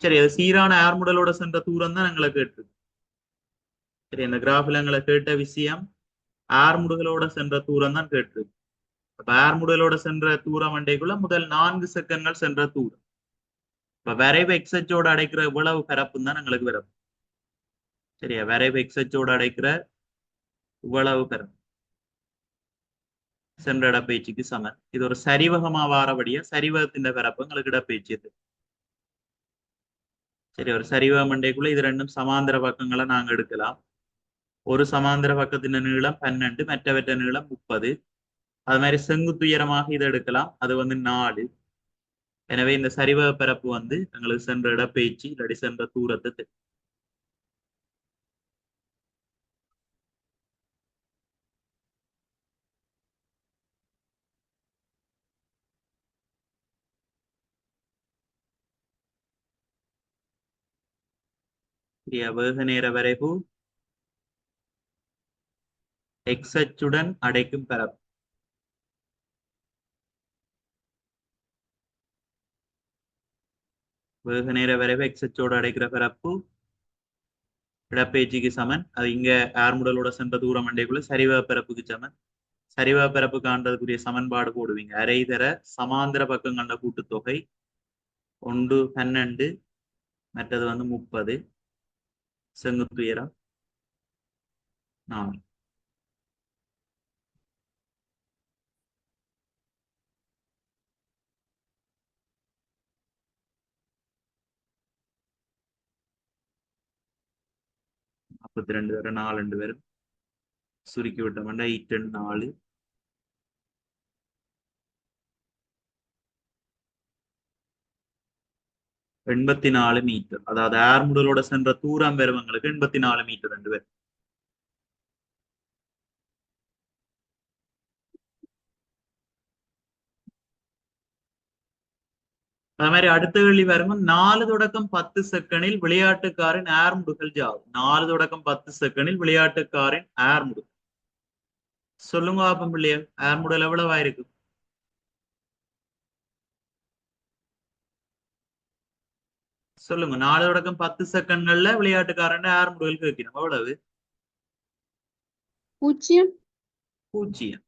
சரி அது சீரான ஆர்முடலோட சென்ற தூரம் தான் எங்களை கேட்டு. சரி இந்த கிராஃபில் எங்களை கேட்ட விஷயம் ஆர்முடுகளோட சென்ற தூரம் தான் கேட்டு. அப்ப ஆர்முடலோட சென்ற தூரம் அண்டைக்குள்ள முதல் 4 செகண்ட்கள் சென்ற தூரம். இப்ப வரைவு எக்ஸச்சோட அடைக்கிற இவ்வளவு பரப்புன்னு தான் எங்களுக்கு வரும். சரியா வரைவு எக்ஸச்சோட அடைக்கிற இவ்வளவு பரப்பு சென்ற இடப்பெயர்ச்சிக்கு சமன். இது ஒரு சரிவகமா வாரபடியா சரிவகத்தின் பரப்பு எங்களுக்கு இடப்பெயர்ச்சி. சரி ஒரு சரிவகம் அண்டைக்குள்ள இது ரெண்டும் சமாந்தர பக்கங்களை நாங்க எடுக்கலாம். ஒரு சமாந்தர பக்கத்தின் நீளம் 12, மற்றவற்ற நீளம் 30. அது மாதிரி செங்குத்துயரமாக இதை எடுக்கலாம், அது வந்து 4. எனவே இந்த சரிவக பரப்பு வந்து எங்களுக்கு சென்ற இடப்பெயர்ச்சி இல்லாட்டி சென்ற தூரத்தை தெரியும். சரியா வேக நேர வரைவு எக்ஸ் அச்சுடன் அடைக்கும் பரப்பு. வேக நேர வரைவு எக்ஸ் அச்சோடு அடைக்கிற பரப்பு இடப்பெயர்ச்சிக்கு சமன். அது இங்க ஆர்முடலோட சென்ற தூரம் அண்டைக்குள்ள சரிவக பரப்புக்கு சமன். சரிவக பரப்பு காண்றதுக்குரிய சமன்பாடு போடுவீங்க. அரை தர சமாந்திர பக்கங்கள கூட்டுத்தொகை 1 12 மற்றது வந்து 30 செங்குத்துயரம் 4. நாற்பத்தி ரெண்டு வரை 4 பேரும் சுருக்கி விட்டோம்னா 8 4 84 மீட்டர். அதாவது ஆர்முடலோட சென்ற தூரம் பெறுவங்களுக்கு 84 மீட்டர் 2 பேர். அது மாதிரி அடுத்த கேள்வி பாருங்க, 4 தொடக்கம் 10 செகண்டில் விளையாட்டுக்காரின் ஆர்முடுகள் ஜாவ். 4 தொடக்கம் 10 செகண்டில் விளையாட்டுக்காரின் ஆர்முடு சொல்லுங்க பாப்போம் பிள்ளையா, ஆர்முடல் எவ்வளவா இருக்கு? சொல்லுங்க 4 தொடக்கம் 10 செகண்ட்கள்ல விளையாட்டுக்காரன் ஆர்முடுகள் கேட்கணும் எவ்வளவு? 0. 0.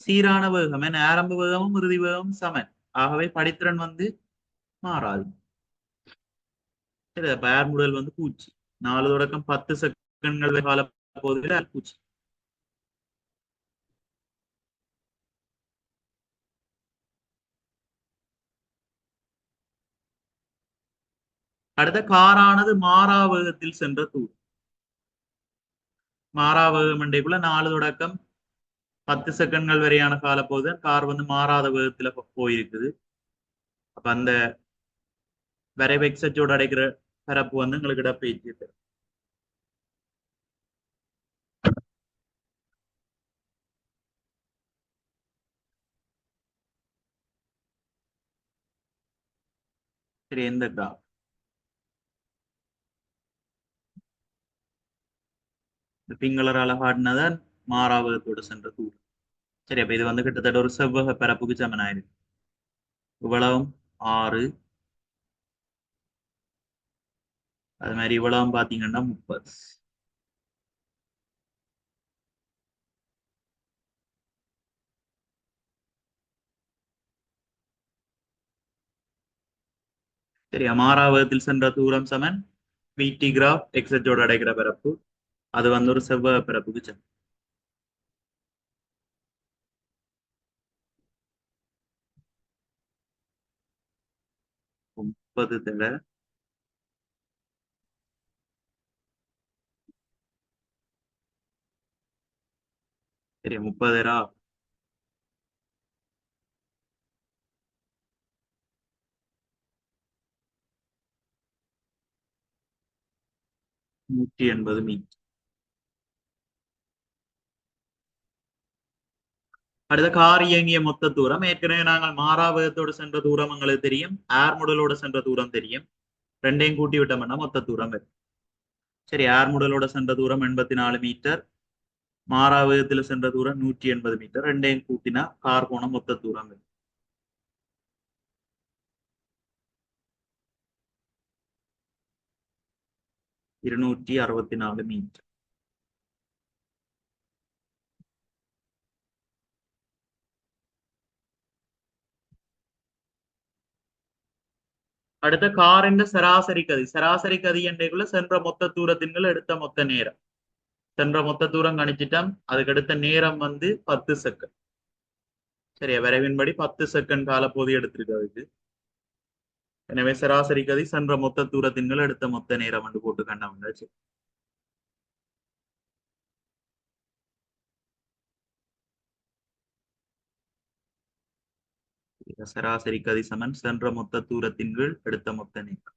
சீரான வேகம் என ஆரம்ப வேகமும் இறுதி வேகமும் சமன். ஆகவே படித்திறன் வந்து மாறாது. சரி ஆர்முடல் வந்து 0. 4 தொடக்கம் 10 செகண்ட்கள் கால பகுதியில் 0. அடுத்த காரானது மாறா வேகத்தில் சென்ற தூரம். மாறா வேகம் அண்டைக்குள்ள 4 தொடக்கம் 10 செகண்ட்கள் வரையான காலப்பகுதி கார் வந்து மாறாத வேகத்துல போயிருக்குது. அப்ப அந்த வரைவு எக்ஸச்சோட அடைக்கிற பரப்பு வந்து உங்களுக்கு இடப்பெயர்ச்சி தரும். சரி எந்த கிராஃப்? இந்த பிங்களர் அழகாடினதான் மாறாவகத்தோடு சென்ற தூரம். சரி அப்ப இது வந்து கிட்டத்தட்ட ஒரு செவ்வக பரப்புக்கு சமனாயிருக்கு. இவ்வளவும் 6. அது மாதிரி இவ்வளவு பாத்தீங்கன்னா 30. சரியா? மாறாவகத்தில் சென்ற தூரம் சமன் விடி கிராஃப் எக்ஸ் அச்சோடு அடைகிற பரப்பு. அது வந்து ஒரு செவ்வக பரப்புக்கு சமம். முப்பது தடவை சரி 30 180 மீட்டர். அடுத்த கார் இயங்கிய மொத்த தூரம் ஏற்கனவே நாங்கள் மாறாவகத்தோடு சென்ற தூரம் எங்களுக்கு தெரியும், ஏர் முடலோட சென்ற தூரம் தெரியும். ரெண்டையும் கூட்டி விட்டோம்னா மொத்த தூரம் வரும். சரி, ஏர் முடலோட சென்ற தூரம் 84 மீட்டர், மாறாவகத்தில் சென்ற தூரம் 180 மீட்டர். ரெண்டையும் கூட்டினா கார் போன மொத்த தூரம் வரும். 264 மீட்டர். அடுத்த காரின் சராசரி கதி என்றைக்குள்ள சென்ற மொத்த தூரத்தின்கள் எடுத்த மொத்த நேரம். சென்ற மொத்த தூரம் கணிச்சிட்டோம், அதுக்கு அடுத்த நேரம் வந்து 10 செகண்ட். சரியா? வரைவின்படி 10 செகண்ட் காலப்போது எடுத்திருக்கு அதுக்கு. எனவே சராசரி கதி சென்ற மொத்த தூரத்தின்கள் எடுத்த மொத்த நேரம் வந்து போட்டு கண்டாச்சு. சராசரி கதி சமன் சென்ற மொத்த தூரத்தின்கள் எடுத்த மொத்த நேரம்.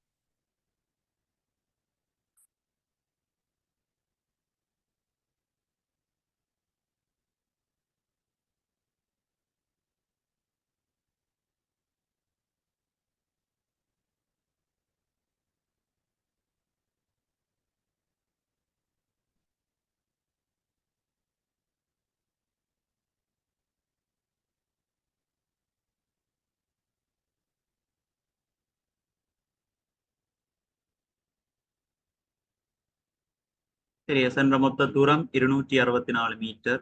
சரியா? சென்ற மொத்த தூரம் 264 மீட்டர்.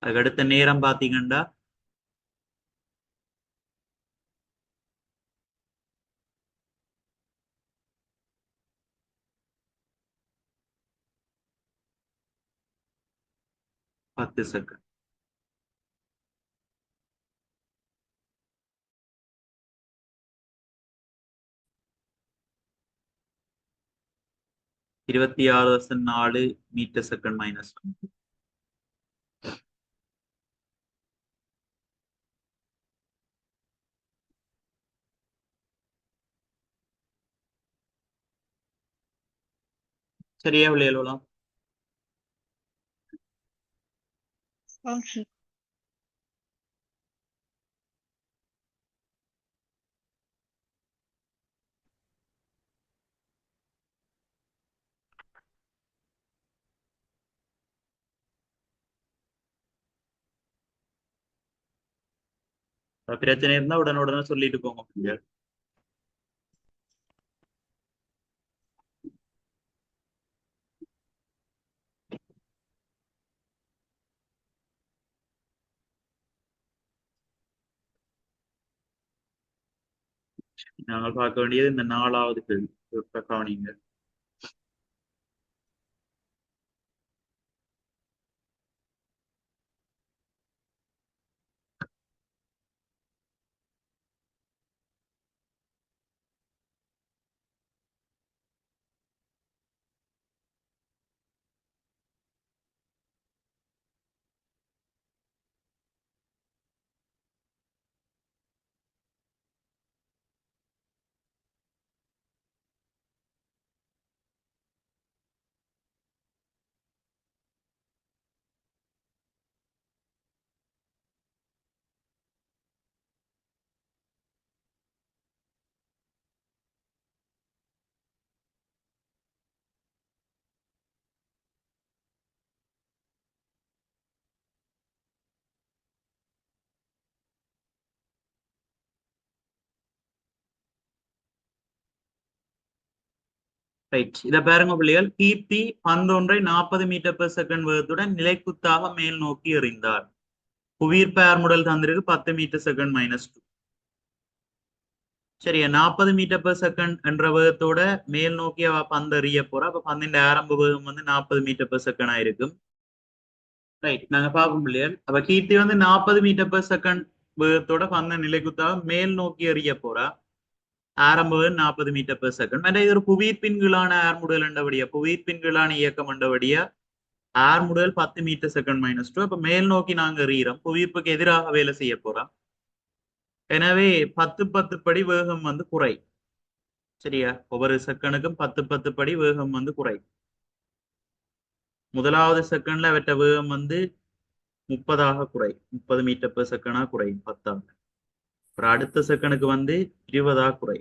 அதுக்கு அடுத்த நேரம் பாத்தீங்கன்னா 10 செகண்ட். இருபத்தி 6.4 மீட்டர் செகண்ட் மைனஸ். சரியா விளையாடலாம். Okay. பிரச்சனை இருந்தா உடனே சொல்லிட்டு போங்க. நாங்கள் பார்க்க வேண்டியது இந்த 4வது கேள்வி. கவனிங்க. ரைட். இத பாருங்க பிள்ளைகள். கீர்த்தி பந்தொன்றை 40 மீட்டர் பெர் செகண்ட் வேகத்துடன் நிலைக்குத்தாக மேல் நோக்கி எறிந்தார். புவியீர்ப்பு ஆர்முடல் தந்திருக்கு 10 மீட்டர் செகண்ட் -2. சரியா, 40 மீட்டர் பெர் செகண்ட் என்ற வேகத்தோட மேல் நோக்கி அவ பந்து எறிய போறா. அப்ப பந்தின் ஆரம்ப வேகம் வந்து 40 மீட்டர் பெர் செகண்ட் ஆயிருக்கும். ரைட், நாங்க பார்ப்போம் பிள்ளைகள். அப்ப கீர்த்தி வந்து 40 மீட்டர் பெர் செகண்ட் வேகத்தோட பந்த நிலைக்குத்தாக மேல் நோக்கி எறிய போறா. ஆரம்ப வேகம் 40 மீட்டர் பெர் செகண்ட். மற்ற இது ஒரு புவியீர்ப்பின் கீழான ஆர்முடல் என்றபடியா, புவியீர்ப்பின் கீழான இயக்கம் என்றபடியா ஆர்முடல் 10 மீட்டர் செகண்ட் -2. அப்ப மேல் நோக்கி நாங்க எறிகிறோம், புவியீர்ப்புக்கு எதிராக வேலை செய்ய போறோம். எனவே 10 படி வேகம் வந்து குறை. சரியா, ஒவ்வொரு செகண்டுக்கும் 10 படி வேகம் வந்து குறை. முதலாவது செகண்ட்ல அவற்ற வேகம் வந்து 30 குறை, 30 மீட்டர் பெர் செகண்டா குறையும் 10. அப்புறம் அடுத்த செகண்டுக்கு வந்து 20 குறை.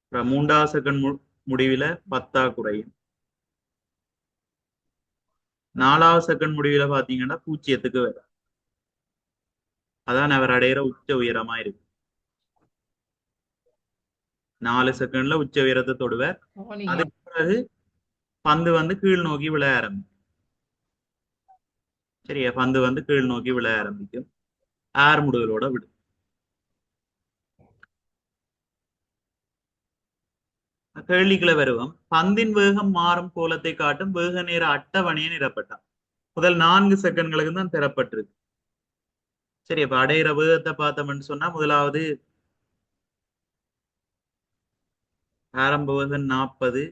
அப்புறம் 3வது செகண்ட் முடிவில் 10 குறையும். 4வது செகண்ட் முடிவில் பாத்தீங்கன்னா 0க்கு வரும். அதான் அவர் அடையிற உச்ச உயரமா இருக்கு. 4 செகண்ட்ல உச்ச உயரத்தை தொடுவார். அதுக்கு பிறகு பந்து வந்து கீழ் நோக்கி விழ ஆரம்பிக்கும். சரியா, பந்து வந்து கீழ் நோக்கி விழ ஆரம்பிக்கும். ஆர்முடுகளோட விடும். கேள்விக்குள்ள வருவோம். பந்தின் வேகம் மாறும் கோலத்தை காட்டும் வேக நேர அட்டவணையை நிரப்பட்டான். முதல் 4 செகண்ட்களுக்கு தான் தரப்பட்டிருக்கு. சரி, அப்ப அடையிற வேகத்தை பார்த்தோம்னு சொன்னா முதலாவது ஆரம்ப வேகம் 40,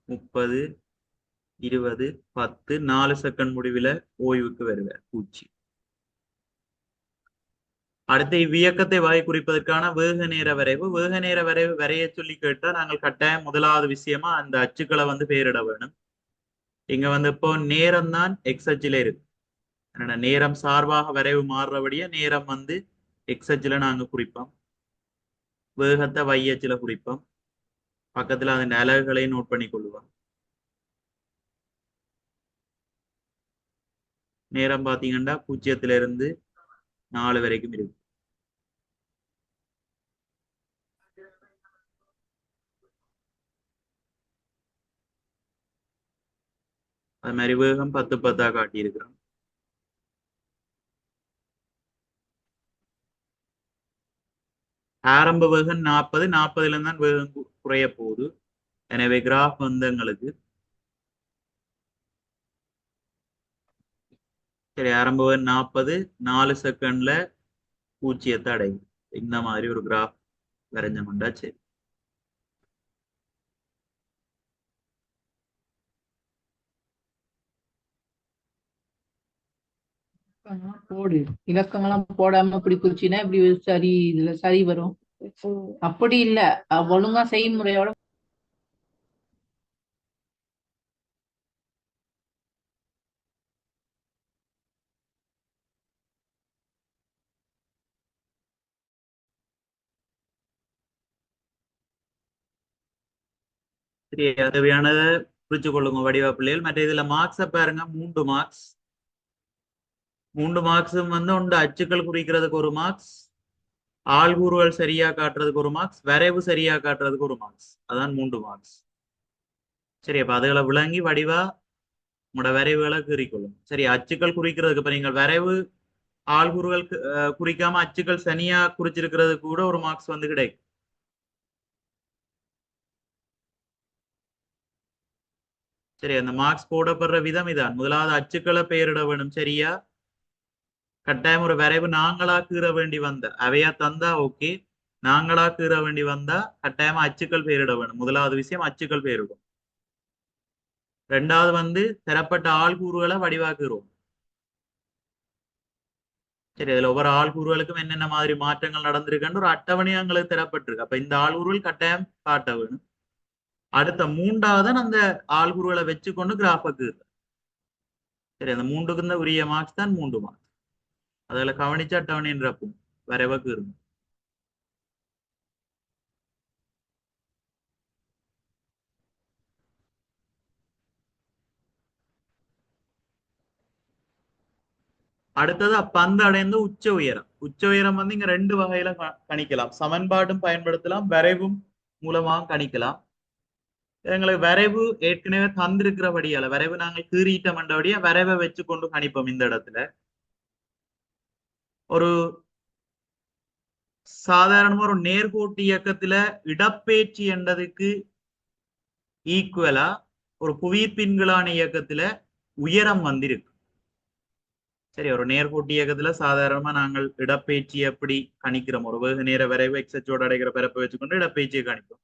30, 20, 10, 4 செகண்ட் முடிவில் ஓய்வுக்கு வருவார் 0. அடுத்து இவ்வியக்கத்தை வகை குறிப்பதற்கான வேக நேர வரைவு. வேக நேர வரைவு வரைய சொல்லி கேட்டா நாங்கள் கட்டாயம் முதலாவது விஷயமா அந்த அச்சுக்களை வந்து பெயரிட வேணும். இங்க வந்து இப்போ நேரம் தான் எக்ஸ் அச்சில இருக்கு. நேரம் சார்பாக வரைவு மாறுறபடியா நேரம் வந்து எக்ஸ் அச்சில நாங்க குறிப்போம், வேகத்தை y அச்சில குறிப்போம். பக்கத்துல அதன் அலகுகளை நோட் பண்ணி கொள்ளுவோம். நேரம் பாத்தீங்கன்னா 0 இருந்து 4 வரைக்கும் இருக்கு. அது மாதிரி வேகம் 10 காட்டி இருக்கிறோம். ஆரம்ப வேகம் 40, 40ல தான் வேகம் குறைய போகுது. எனவே கிராஃப் வந்து எங்களுக்கு சரி, ஆரம்ப வேகம் 40, 4 செகண்ட்ல 0 அடையும். இந்த மாதிரி ஒரு கிராஃப் வரைஞ்சோம்டா சரி. போடு, இலக்கங்கள்லாம் போடாம இப்படி குறிச்சினா இப்படி சரி, இதுல சரி வரும். அப்படி இல்ல, ஒழுங்கா செய்முறையோட சரி, தேவையானதை குறிச்சு கொள்ளுங்க வடிவா பிள்ளைகள். மற்ற இதுல மார்க்ஸை பாருங்க, 3 மார்க்ஸ். 3 மார்க்ஸும் வந்து உண்டு அச்சுக்கள் குறிக்கிறதுக்கு ஒரு மார்க்ஸ், ஆள்கூறுகள் சரியா காட்டுறதுக்கு ஒரு மார்க்ஸ், வரைவு சரியா காட்டுறதுக்கு ஒரு மார்க்ஸ். அதான் 3 மார்க்ஸ். சரி, அப்ப அதுகளை விளங்கி வடிவா உங்களோட வரைவுகளை கீறிக்கொள்ளும். சரி, அச்சுக்கள் குறிக்கிறதுக்கு இப்ப நீங்கள் வரைவு ஆள்கூறுகள் குறிக்காம அச்சுக்கள் சனியா குறிச்சிருக்கிறது கூட ஒரு மார்க்ஸ் வந்து கிடைக்கும். சரி, அந்த மார்க்ஸ் போடப்படுற விதம் இதான். முதலாவது அச்சுக்களை பெயரிட வேணும். சரியா, கட்டாயம் ஒரு வரைவு நாங்களா கீற வேண்டி வந்த அவையா தந்தா ஓகே, நாங்களா கீற வேண்டி வந்தா கட்டாயமா அச்சுக்கள் பெயரிட வேணும். முதலாவது விஷயம் அச்சுக்கள் பெயரிடும். ரெண்டாவது வந்து தரப்பட்ட ஆள்கூறுகளை வடிவாக்குறோம். சரி, அதுல ஒவ்வொரு ஆள்கூறுகளுக்கும் என்னென்ன மாதிரி மாற்றங்கள் நடந்திருக்குன்னு ஒரு அட்டவணை எங்களுக்கு தரப்பட்டிருக்கு. அப்ப இந்த ஆள்கூறுகள் கட்டாயம் காட்ட வேணும். அடுத்த 3வது அந்த ஆள்கூறுகளை வச்சுக்கொண்டு கிராஃபுக்கு. சரி, அந்த 3க்கு இந்த உரிய மார்க்ஸ் தான் 3 மார்க்ஸ். அதில் கவனிச்சு அட்டவணைன்றப்போம் வரைவுக்கு இருக்கும். அடுத்தது பந்து அடைந்த உச்ச உயரம். உச்ச உயரம் வந்து இங்க ரெண்டு வகையில கணிக்கலாம். சமன்பாடும் பயன்படுத்தலாம், வரைவும் மூலமாக கணிக்கலாம். எங்களுக்கு வரைவு ஏற்கனவே தந்திருக்கிறபடியால வரைவு நாங்கள் கீறிட்டோம்ன்றபடியா வரைவை வச்சு கொண்டு கணிப்போம். இந்த இடத்துல ஒரு சாதாரணமா ஒரு நேர்கோட்டு இயக்கத்துல இடப்பெயர்ச்சி என்றதுக்கு ஈக்குவலா ஒரு புவியீர்ப்பின்களான இயக்கத்துல உயரம் வந்திருக்கு. சரி, ஒரு நேர்கோட்டு இயக்கத்துல சாதாரணமா நாங்கள் இடப்பெயர்ச்சி எப்படி கணிக்கிறோம், ஒரு வெகு நேர வரைவு எக்ஸச்சோடு அடைகிற பரப்பை வச்சுக்கொண்டு இடப்பெயர்ச்சியை கணிப்போம்.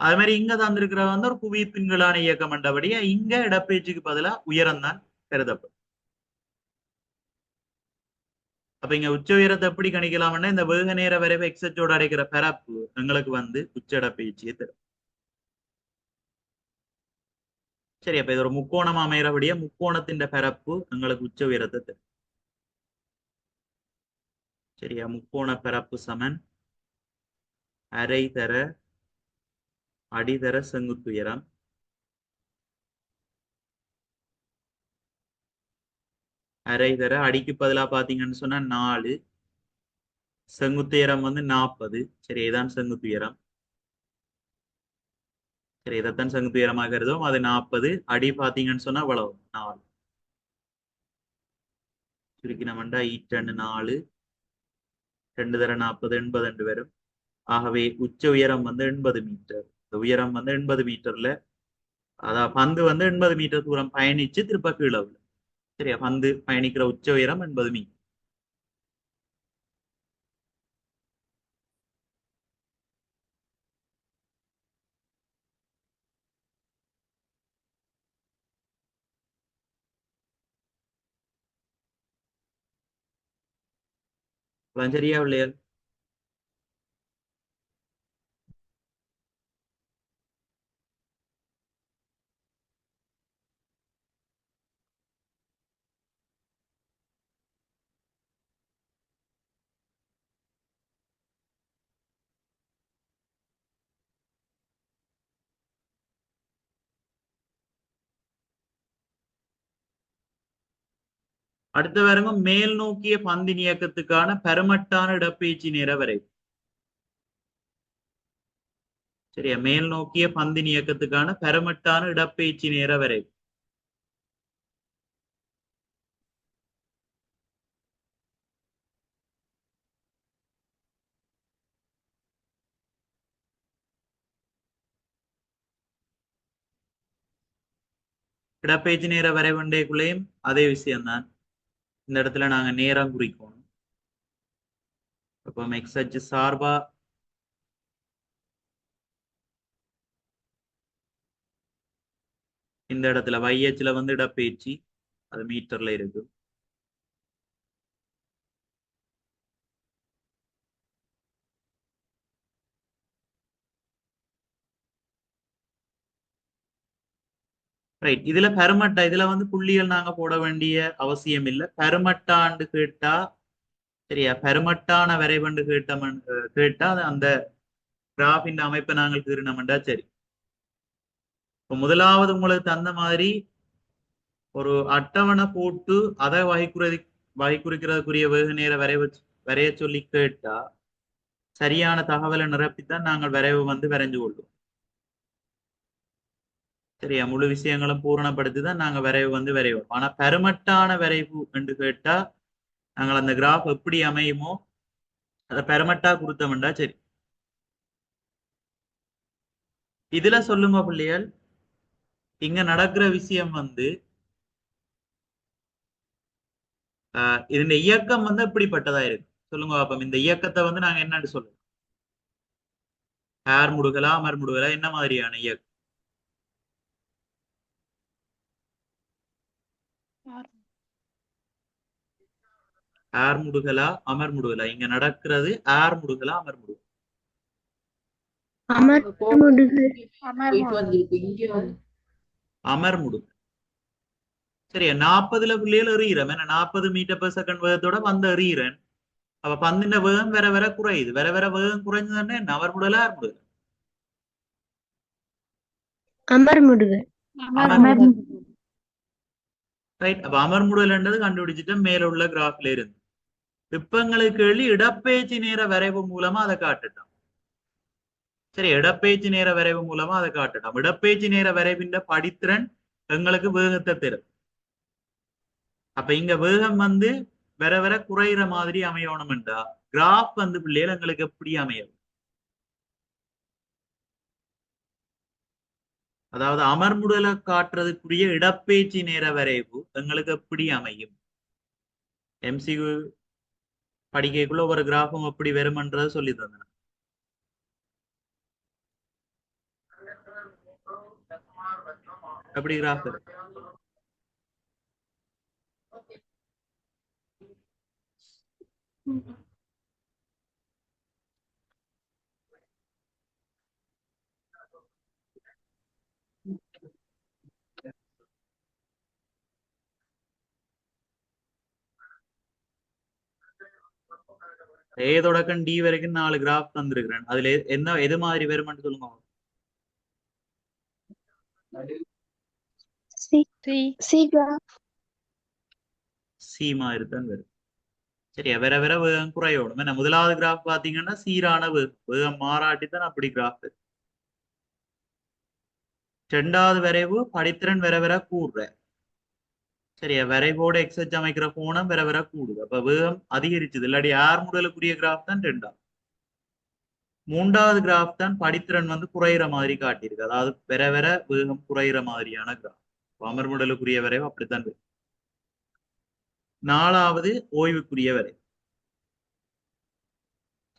அது மாதிரி இங்க தந்திருக்கிற வந்து ஒரு புவியீர்ப்பின்களான இயக்கம் என்றபடியா இங்க இடப்பெயர்ச்சிக்கு பதிலா உயரம் தான் கருதப்படும். அப்ப இங்க உச்ச உயரத்தை எப்படி கணிக்கலாம்னா இந்த வெகு நேர வரைவு எக்ஸச்சோடு அடைக்கிற பரப்பு எங்களுக்கு வந்து உச்ச இடப்பெயர்ச்சியை தரும். சரி, அப்ப இது ஒரு முக்கோணம் அமைகிறபடியா முக்கோணத்தின் பரப்பு எங்களுக்கு உச்ச உயரத்தை தரும். சரியா, முக்கோண பரப்பு சமன் அரை தர அடிதர செங்குத்துயரம் அரை தர அடிக்கு பதிலா பாத்தீங்கன்னு சொன்னா 4, செங்குத்துயரம் வந்து 40. சரி, இதான் செங்குத்துயரம். சரி, இதைத்தான் செங்குத்துயரமாக கருதும். அது 40. அடி பாத்தீங்கன்னு சொன்னா இவ்வளவு 4. சுருக்கினமண்டா ஈட்டன்னு 4, 2 தர 40 80 வரும். ஆகவே உச்ச உயரம் வந்து 80 மீட்டர். இந்த உயரம் வந்து 80 மீட்டர்ல, அதான் பந்து வந்து 80 மீட்டர் தூரம் பயணிச்சு திருப்ப கீழே விழும். சரியா, பந்து பயணிக்கிற உச்ச உயரம் 80 மீட்டர். சரியா இல்லையா? அடுத்த பாருங்க, மேல் நோக்கிய பந்தின் இயக்கத்துக்கான பெருமட்டான இடப்பெயர்ச்சி நேர வரைவு. சரியா, மேல் நோக்கிய பந்தின் இயக்கத்துக்கான பெருமட்டான இடப்பெயர்ச்சி நேர வரைவு. இடப்பெயர்ச்சி நேர வரைவண்டைக்குள்ளேயும் அதே விஷயம்தான். இந்த இடத்துல நாங்க நேரம் குறிக்கணும். அப்போ எக்ஸ் அச்சு சார்பா இந்த இடத்துல y அச்சுல வந்து இடப்பெயர்ச்சி அது மீட்டர்ல இருக்கு. ரைட், இதுல பெருமட்டா இதுல வந்து புள்ளிகள் நாங்க போட வேண்டிய அவசியம் இல்லை. பெருமட்டாண்டு கேட்டா, சரியா, பெருமட்டான வரைவண்டு கேட்டா அந்த கிராஃபின் அமைப்பை நாங்கள் கீறினோம்டா சரி. இப்போ முதலாவது உங்களுக்கு தந்த மாதிரி ஒரு அட்டவணை போட்டு அதை வகைக்குறிக்கிறதுக்குரிய வெகு நேர வரைய சொல்லி கேட்டா சரியான தகவலை நிரப்பித்தான் நாங்கள் வரைவு வந்து வரைஞ்சு கொள்வோம். சரியா, முழு விஷயங்களும் பூரணப்படுத்தி தான் நாங்க வரைவு வந்து வரைவோம். ஆனா பெருமட்டான வரைவு என்று கேட்டா நாங்கள் அந்த கிராஃப் எப்படி அமையுமோ அதை பெருமட்டா கொடுத்தோம்டா சரி. இதுல சொல்லுங்க பிள்ளைகள், இங்க நடக்கிற விஷயம் வந்து இதன் இயக்கம் வந்து எப்படிப்பட்டதா இருக்கு சொல்லுங்க பாப்போம். இந்த இயக்கத்தை வந்து நாங்க என்னன்னு சொல்லுவோம்? ஏர் முடுகலா அமர் முடுகலா, என்ன மாதிரியான இயக்கம்? ஏர் முடுகலா அமர் முடுகலா? இங்க நடக்கிறது ஏர் முடுகலா அமர் முடுகலா? போயிட்டு வந்திருக்கு இங்க வந்து அமர் முடுகல். சரியா, 40ல புள்ளிகள் எறிகிறேன். ஏன்னா 40 மீட்டர் பெர் செகண்ட் வேகத்தோட வந்து எறிகிறேன். அப்ப பந்தின வேகம் வேற வேற குறையுது. வேற வேற வேகம் குறைஞ்சதுன்னு என்ன அமர் முடுகலா ஏர் முடுகலா? அமர் முடுகல். அமர் முடுகல். ரைட். அப்ப அமர்முடுதல்ன்றது கண்டுபிடிச்சிட்டு மேல உள்ள கிராஃப்ல இருந்து இப்ப எங்களுக்கு கேள்வி இடப்பெயர்ச்சி நேர வரைவு மூலமா அதை காட்டுட்டோம். சரி, இடப்பெயர்ச்சி நேர வரைவு மூலமா அதை காட்டுட்டோம். இடப்பெயர்ச்சி நேர வரைவின் படித்திறன் எங்களுக்கு வேகத்தை தரும். அப்ப இங்க வேகம் வந்து வர வர குறையிற மாதிரி அமையணும்டா கிராஃப் வந்து பிள்ளைகள் எங்களுக்கு எப்படி அமையும்? அதாவது அமர்முடலை காட்டுறதுக்குரிய இடப்பெயர்ச்சி நேர வரைவு எங்களுக்கு எப்படி அமையும்? எம்சிக்யூ படிக்கக்குள்ள ஒரு கிராஃபும் எப்படி வரும்ன்றதை சொல்லி தந்தேன். எப்படி கிராஃப் வரும்? ஏ தொடக்கம் டி வரைக்கும் 4 கிராஃப் தந்திருக்கிறேன். அதுல என்ன எது மாதிரி வரும்னு சொல்லுங்க. C graph. சி மாதிரி தான் வரும். சரி, வர வர வேகம் குறையோடும். ஏன்னா முதலாவது கிராஃப் பாத்தீங்கன்னா சீரான வேகம் மாறாட்டி தான் அப்படி கிராஃப். ரெண்டாவது வரைவு படித்திறன் வர வர கூடுற. சரியா, வரைவோட எக்ஸச் அமைக்கிற கோணம் வர வர கூடுது. அப்ப வேகம் அதிகரிச்சது. இல்லாட்டி ஆர்முடலுக்குரிய கிராஃப் தான் ரெண்டாவது. மூன்றாவது கிராஃப் தான் படித்திறன் வந்து குறையிற மாதிரி காட்டியிருக்கு. அதாவது வர வர வேகம் குறையிற மாதிரியான கிராஃப். அமர்முடலுக்குரிய வரைவு அப்படித்தான் இருக்கு. நாலாவது ஓய்வுக்குரிய வரைவு.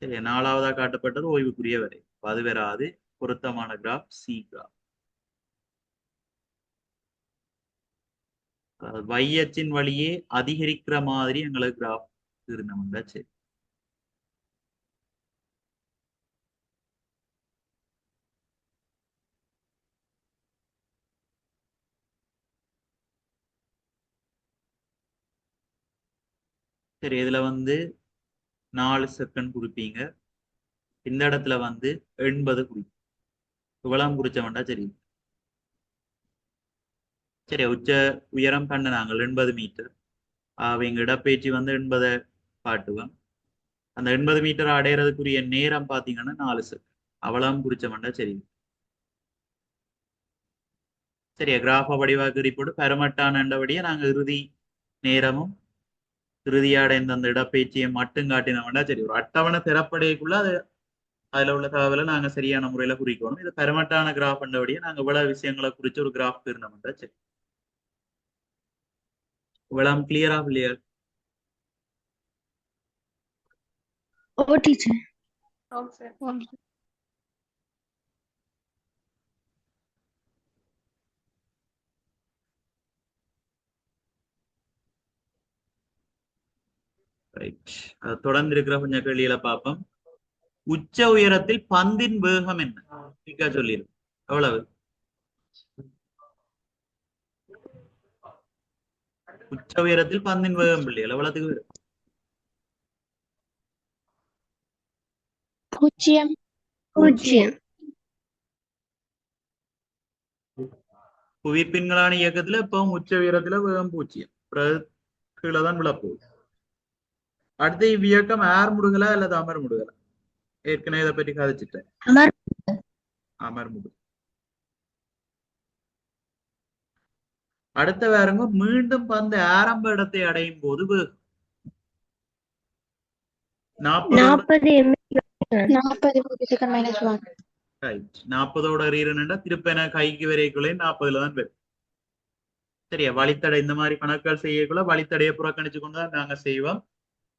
சரியா, நாலாவதா காட்டப்பட்டது ஓய்வுக்குரிய வரைவு. அது வராது. பொருத்தமான கிராஃப் சி கிராஃப். வையச்சின் வழியே அதிகரிக்கிற மாதிரி எங்களுக்கு கிராஃப் இருந்தவங்க. சரி, சரி, இதுல வந்து 4 செகண்ட் குறிப்பீங்க. இந்த இடத்துல வந்து 80 குறிப்பீங்க. இவ்வளவு குறிச்ச வேண்டாம். சரி சரி, உச்ச உயரம் கண்டு நாங்கள் 80 மீட்டர். அவங்க இடப்பெயர்ச்சி வந்து 80 காட்டுவோம். அந்த 80 மீட்டர் அடையிறதுக்குரிய நேரம் பாத்தீங்கன்னா 4 செகண்ட். அவ்வளவு குறிச்ச வேண்டாம். சரி சரியா, கிராஃப வடிவாக்கு ரிப்போர்ட் பெருமட்டானபடியே நாங்க இறுதி நேரமும் இறுதியாடைந்த அந்த இடப்பெயர்ச்சியை மட்டும் காட்டினோம்னா சரி. ஒரு அட்டவணை திறப்படைக்குள்ள அது அதுல உள்ள தகவலை நாங்க சரியான முறையில குறிக்கணும். இது பெருமட்டான கிராஃப் என்றபடியே நாங்க இவ்வளவு விஷயங்களை குறிச்சு ஒரு கிராஃப் இருந்தோம்னா சரி. இவ்வளவு கிளியரா இல்லையா? ஓ டீச்சர். ரைட். தொடர்ந்து இருக்கிற கொஞ்சம் கேள்விகளை பார்ப்போம். உச்ச உயரத்தில் பந்தின் வேகம் என்ன சொல்லிடும்? எவ்வளவு? உச்ச உயரத்தில் பந்தின் வேகம் பிள்ளைகள் எவ்வளவுக்கு வரும்? 0. புவிப்பின்களான இயக்கத்துல இப்போ உச்ச உயரத்துல வேகம் 0. கீழே தான் விழப்போகுது. அடுத்த இவ்வியக்கம் ஏர் முடுகலா அல்லது அமர் முடுகலா? ஏற்கனவே இதை பற்றி கதைச்சிட்டேன். அமர் முடுகல். அடுத்த வேறங்க மீண்டும் பந்து ஆரம்ப இடத்தை அடையும் போது 40ஓட ரீரன்டா திருப்ப கைக்கு வரைக்குள்ளே 40ல தான் வரும். சரியா, வழித்தடை இந்த மாதிரி கணக்குகள் செய்யக்குள்ள வழித்தடையை புறக்கணிச்சு கொண்டுதான் நாங்க செய்வோம்.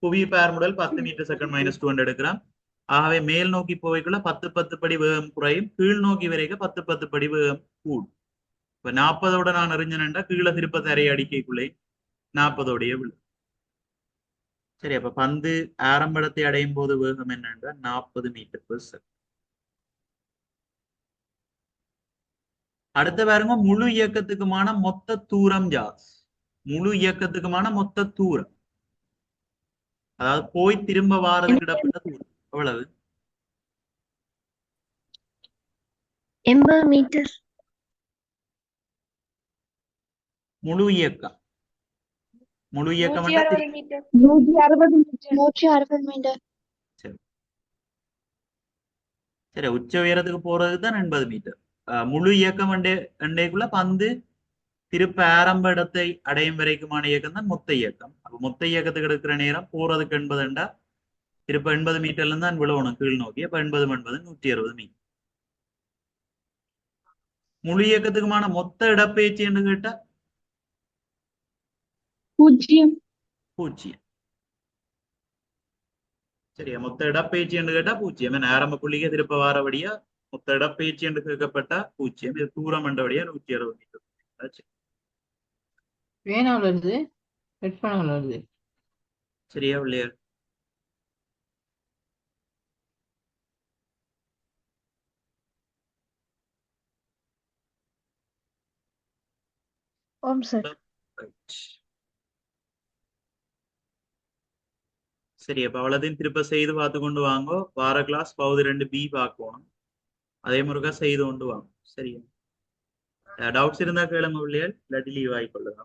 புவி பேர் முதல் 10 மீட்டர் செகண்ட் -200 எடுக்கிறோம். ஆகவே மேல் நோக்கி போவைக்குள்ள 10 படி வேகம் குறையும். கீழ் நோக்கி வரைக்கும் 10 படி வேகம் கூடும். இப்ப 40ஓட நான் அறிஞ்சனேன்டா கீழே திருப்ப தரையை அடிக்கைக்குள்ளே 40ஓடைய விழும். சரி, அப்ப பந்து ஆரம்ப இடத்தை அடையும் போது வேகம் என்னன்னா 40 மீட்டர்/செகண்ட். அடுத்த பாருங்க முழு இயக்கத்துக்குமான மொத்த தூரம் ஜாஸ். முழு இயக்கத்துக்குமான மொத்த தூரம், அதாவது போய் திரும்ப வாரதுக்கு இடப்பட்ட தூரம் எவ்வளவு? 80 மீட்டர். முழு இயக்கம் முழு இயக்கம் 160 மீட்டர். 160 மீட்டர். சரி, உச்ச உயரத்துக்கு போறதுக்கு தான் 80 மீட்டர். முழு இயக்கம் அண்டைக்குள்ள பந்து திருப்ப ஆரம்ப இடத்தை அடையும் வரைக்குமான இயக்கம் தான் மொத்த இயக்கம். அப்ப மொத்த இயக்கத்துக்கு எடுக்கிற நேரம் போறதுக்கு 80 திருப்ப 80 மீட்டர்ல இருந்து தான் விழணும் கீழ் நோக்கி. அப்ப 80 160 மீட்டர். முழு இயக்கத்துக்குமான மொத்த இடப்பெயர்ச்சி என்று கேட்டா 0. 0. சரியா, மொத்த இடப்பெயர்ச்சி என்று கேட்டா 0. ஏன்னா ஆரம்ப புள்ளிக்கு திருப்ப வாரபடியா மொத்த இடப்பெயர்ச்சி என்று கேட்கப்பட்டா 0. இது தூரம் என்றபடியா 160 மீட்டர். வேணாம் வருது, ரெட் பண்ண வருது. சரியா இல்லையா? ஓம் சார். சரி, அப்ப அவ்வளோதையும் திருப்ப செய்து பார்த்து கொண்டு வாங்க. வார கிளாஸ் பகுதி 2B பார்க்கணும். அதே முருகா செய்து கொண்டு வாங்க. சரியா? டவுட்ஸ் இருந்தா கேளுங்க பிள்ளைகள், இல்லாட்டி லீவ் ஆகிக்கொள்ளுங்க.